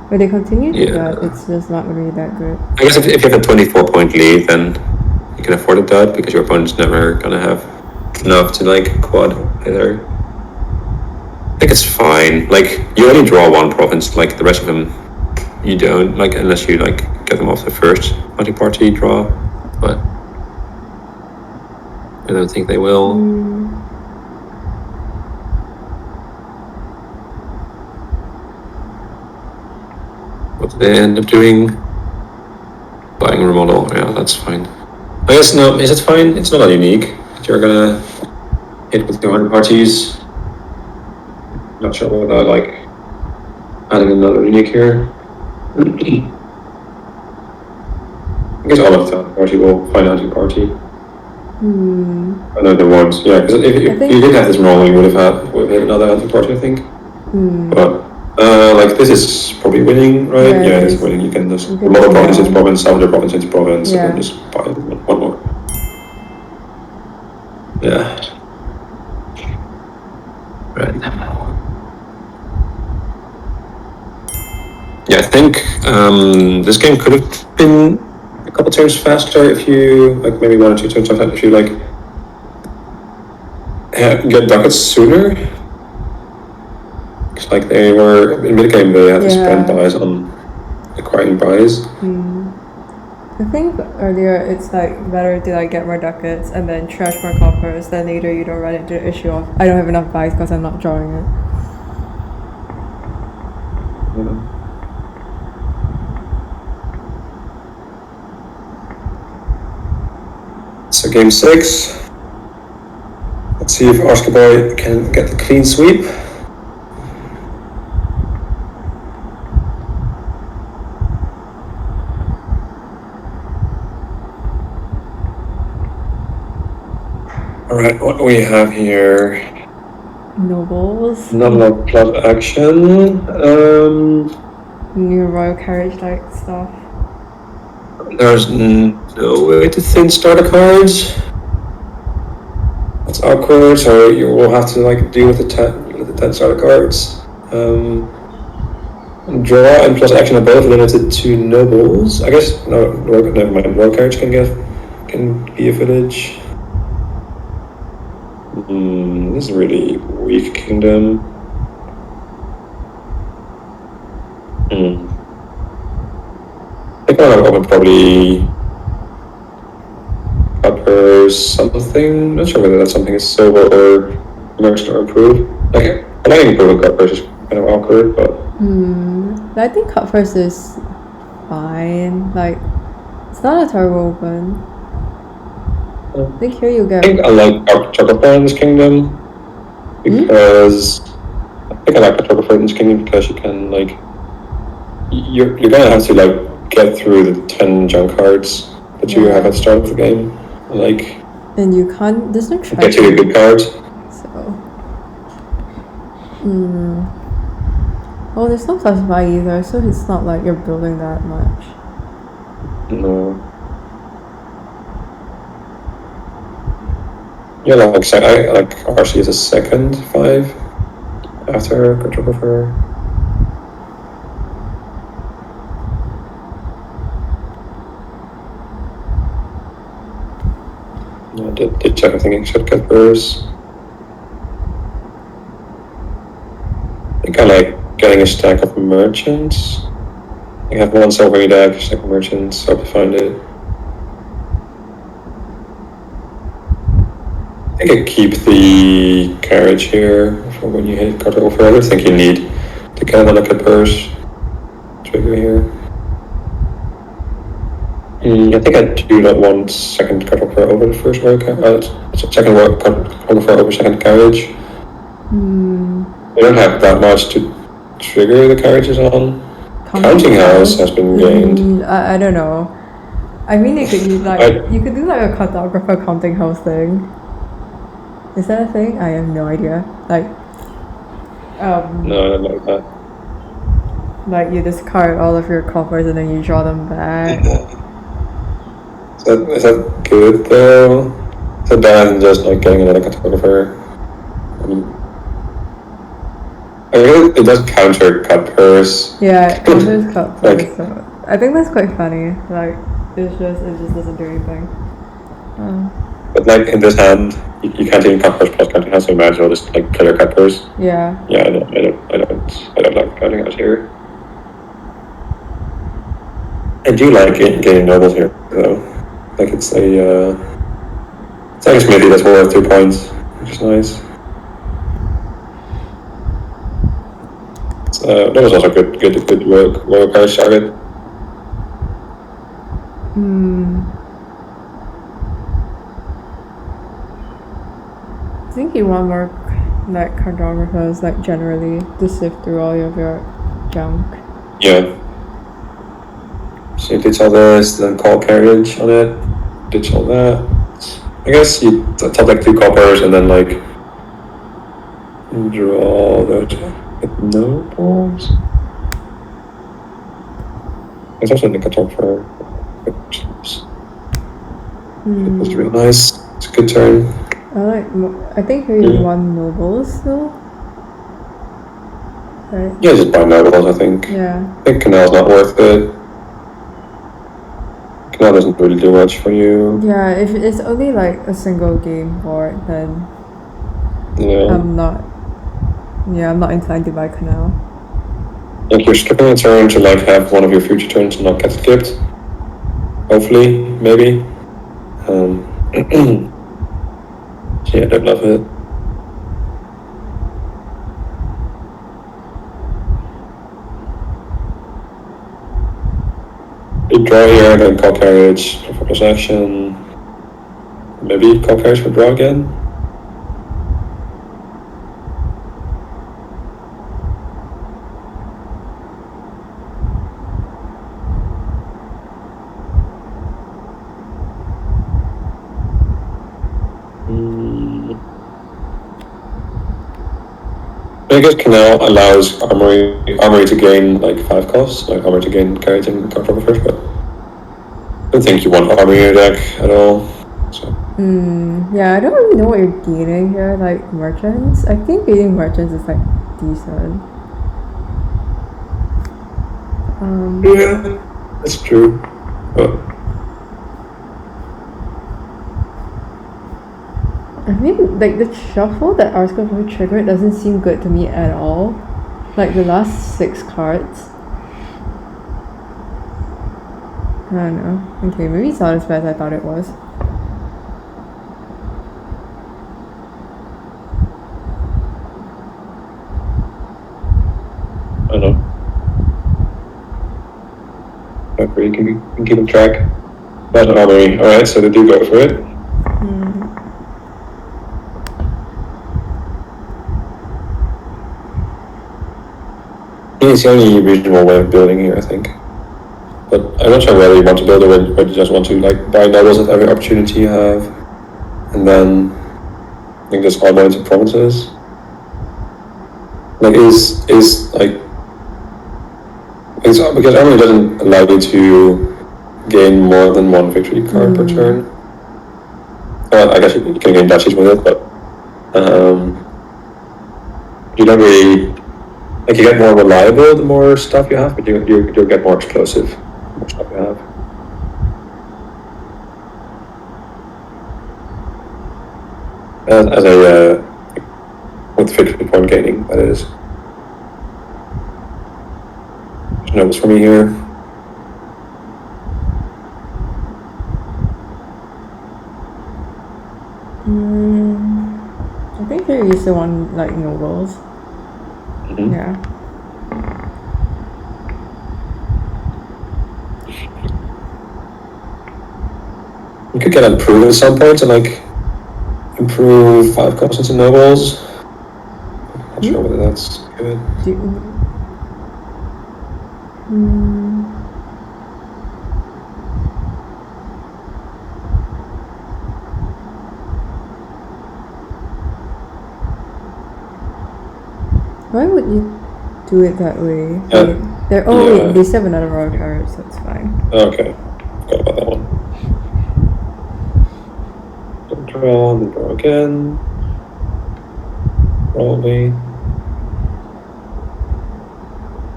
when they continue to dud, it's just not really that good. I guess if you have a 24-point lead, then you can afford a dud because your opponent's never gonna have enough to quad either. I think it's fine. Like, you only draw one province, like the rest of them you don't, unless you get them off the first hunting party draw, but I don't think they will. What did they end up doing? Buying a remodel. Yeah, that's fine. I guess no. Is it fine? It's not that unique. You're gonna hit with 200 parties. Not sure what I like adding another unique here. I guess all of the party will find out your party. Another ones, yeah. Because if you did have this roll, you would have had another hunting party, I think. But this is probably winning, right? Yeah, it's winning. You can just remodel province into province, salvage the province into province, and then just buy one more. Yeah. Right. Yeah, I think this game could have been a couple turns faster if you maybe 1 or 2 turns faster if you get ducats sooner. It's like they were in mid game, they had to spend buys on acquiring buys. I think earlier it's better to get more ducats and then trash more coppers, then later you don't run into the issue of I don't have enough buys because I'm not drawing it. So game 6. Let's see if Arskaboii can get the clean sweep. Alright, what do we have here? Nobles. Not a lot of plot action. New royal carriage stuff. There's no way to thin starter cards. That's awkward, so you will have to deal with the 10 starter cards. Draw and plus action are both limited to nobles. I guess no, never mind. Royal carriage can be a village. This is a really weak kingdom. I think I'll open probably Cuppers something. Not sure whether that something is silver or merged or improved. I think improving Cuppers is kind of awkward, but I think Cuppers is fine. It's not a terrible open. I think here you get. I think I like Arskaboii in this kingdom because I think I like Arskaboii in this kingdom because you can you're gonna have to get through the 10 junk cards that you have at the start of the game, and you can't. There's no get to your good cards. So. Oh, there's no plus buy either, so it's not you're building that much. No. Yeah, I like RC is a second 5 after Cartographer. Yeah, did check everything except Cuppers. I think I like getting a stack of merchants. I have one silver deck, a stack of merchants, hope to find it. I think I keep the carriage here for when you hit Cartographer. I don't think you need to get another Cuppers trigger here. I think I do not want second Cartographer over the first royal carriage. Second Cartographer over second carriage. We don't have that much to trigger the carriages on. Counting house has been gained. I don't know. I mean, you could use you could do like a cartographer counting house thing. Is that a thing? I have no idea. Like, no, I don't know that. Like you discard all of your coppers and then you draw them back. Is that good though? Is that better than just like getting another cartographer? I mean, it does counter cut purse. Yeah, it counters cut purse. So I think that's quite funny. Like it just doesn't do anything. But like in this hand, you can't even cut purse plus counting house. So imagine I'll just like clear cut purse. Yeah. Yeah, I don't like counting house here. I do like getting nobles here though. Like it's a smithy that's worth 2 points, which is nice. That was also good royal parish target. I think you want more like cartographers, like generally to sift through all of your junk. Yeah. So you ditch all this, then call carriage on it, ditch all that. I guess you top like 2 coppers and then like draw those nobles. It's also the cartographer. It's real nice. It's a good turn. I think we won nobles though. Right? Yeah, just buy nobles, I think. Yeah. I think Canal's not worth it. Canal doesn't really do much for you. Yeah, if it's only like a single game board, then yeah. I'm not inclined to buy Canal. Like you're skipping a turn to like have one of your future turns not get skipped. Hopefully, maybe. Yeah, I don't love it. You draw here, then call carriage for this action. Maybe call carriage for draw again. I guess Canal allows armory to gain like 5 costs, like armory to gain carriage and cartographers, but I don't think you want armory in your deck at all. So. Yeah, I don't really know what you're gaining here, like merchants. I think gaining merchants is like decent. Yeah, that's true. But I mean, like the shuffle that Arskaboii triggered doesn't seem good to me at all. Like the last 6 cards. I don't know. Okay, maybe it's not as bad as I thought it was. I don't know. Hopefully you can keep them track. That's an armory. Alright, so they do go for it. It's the only reasonable way of building here, I think. But I'm not sure whether you want to build it or you just want to like buy nobles at every opportunity you have, and then I think just armor into provinces. Like is like because armory doesn't allow you to gain more than 1 victory card per turn. Well, I guess you can gain duchies with it, but you don't really. Like you get more reliable the more stuff you have, but you'll get more explosive the more stuff you have. As a with victory point gaining, that is. There's notes for me here. I think you're used to one like nobles. Yeah. You could get improved at some point and like improve 5 costs into nobles. Not sure whether that's good. Why would you do it that way? Yeah. Wait, they still have another royal carriage, so it's fine. Okay, forgot about that one. Don't draw, then draw again. Probably.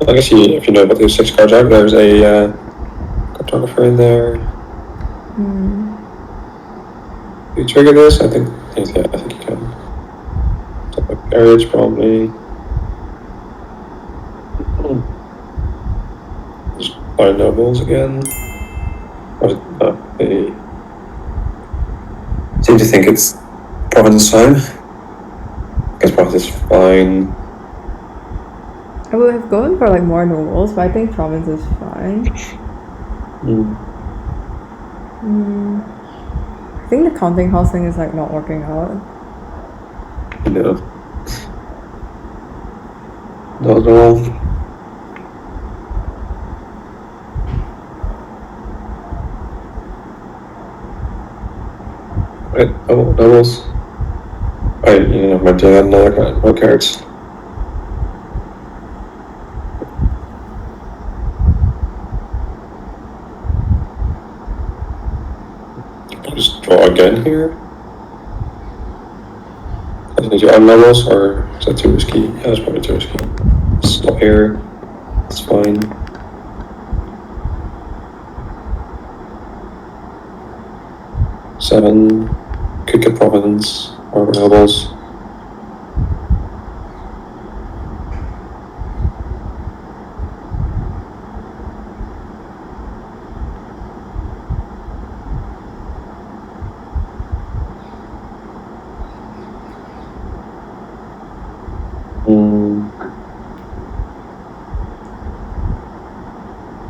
I guess if you know what those 6 cards are, there's a cartographer in there. You trigger this? I think you can. Top of carriage, probably. Just find nobles again. Or is it not? They seem to think it's province time. I guess province is fine. I would have gone for like more nobles, but I think province is fine. I think the counting house thing is like not working out. No. Not at all. Right, doubles. I might do another no cards. I'll just draw again here. I think you add levels, or is that too risky? Yeah, that's probably too risky. Stop here. It's fine. Seven. Could get province or levels.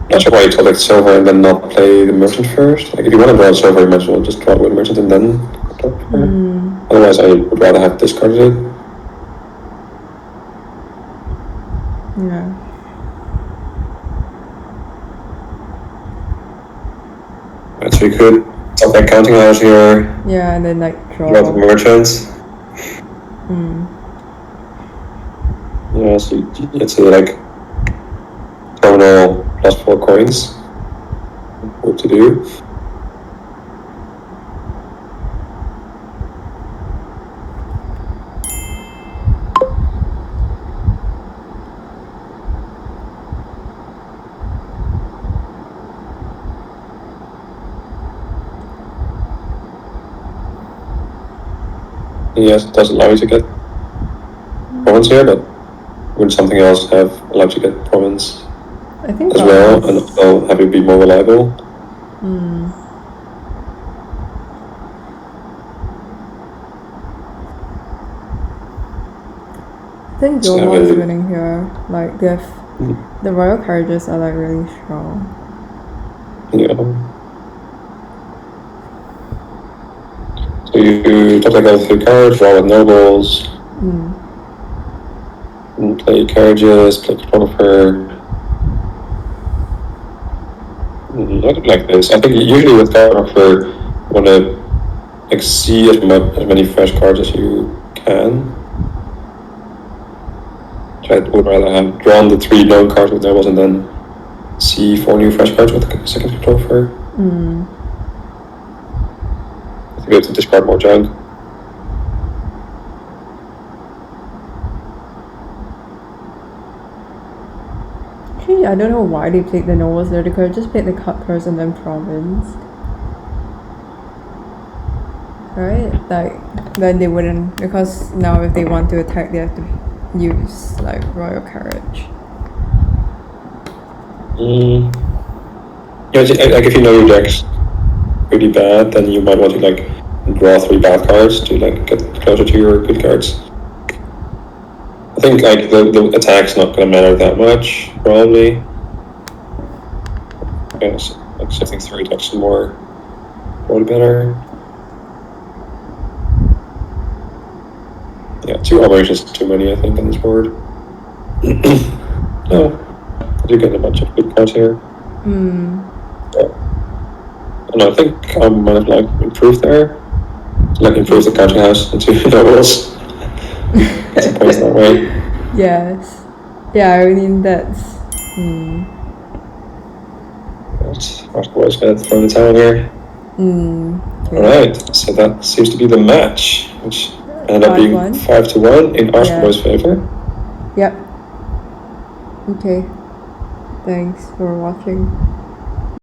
Not sure why you collect silver and then not play the merchant first. Like if you want to draw silver, you might as well just draw it with merchant and then Otherwise, I would rather have discarded it. Yeah. Right, so you could stop that counting hours here. Yeah, and then like Draw the merchants. Yeah, so it's like terminal +4 coins. What to do? Yes, it doesn't allow you to get province here, but would something else have allowed you to get province I think as well, and also have it be more reliable? I think Gilmore is winning here. Like they have the royal carriages are like really strong. Yeah. So you top like all 3 cards, draw with nobles, and play carriages, play photographer. Not like this. I think usually with photographer, you want to like see as many fresh cards as you can. I would rather have drawn the 3 known cards with nobles and then see 4 new fresh cards with the second photographer. I think we have to discard more junk. Actually, I don't know why they played the nobles there. They could have just played the cut cards and then province. Right? Like, then they wouldn't, because now if they want to attack, they have to use like royal carriage. Yeah, like if you know your deck's pretty bad, then you might want to like draw 3 bad cards to like get closer to your good cards. I think like the attack's not gonna matter that much, probably. Yes, like sifting through decks some more, probably better. Yeah, 2 operations is too many, I think, on this board. No, I do get a bunch of good cards here. And I think I might have like improved there. Like improve the country house into doubles. It's a point that way. Yes. Yeah, I mean that's. Arskaboii's got to throw the towel here. Okay. Alright, so that seems to be the match, which ended up being 5-1 in Arskaboii's favor. Yep. Okay. Thanks for watching.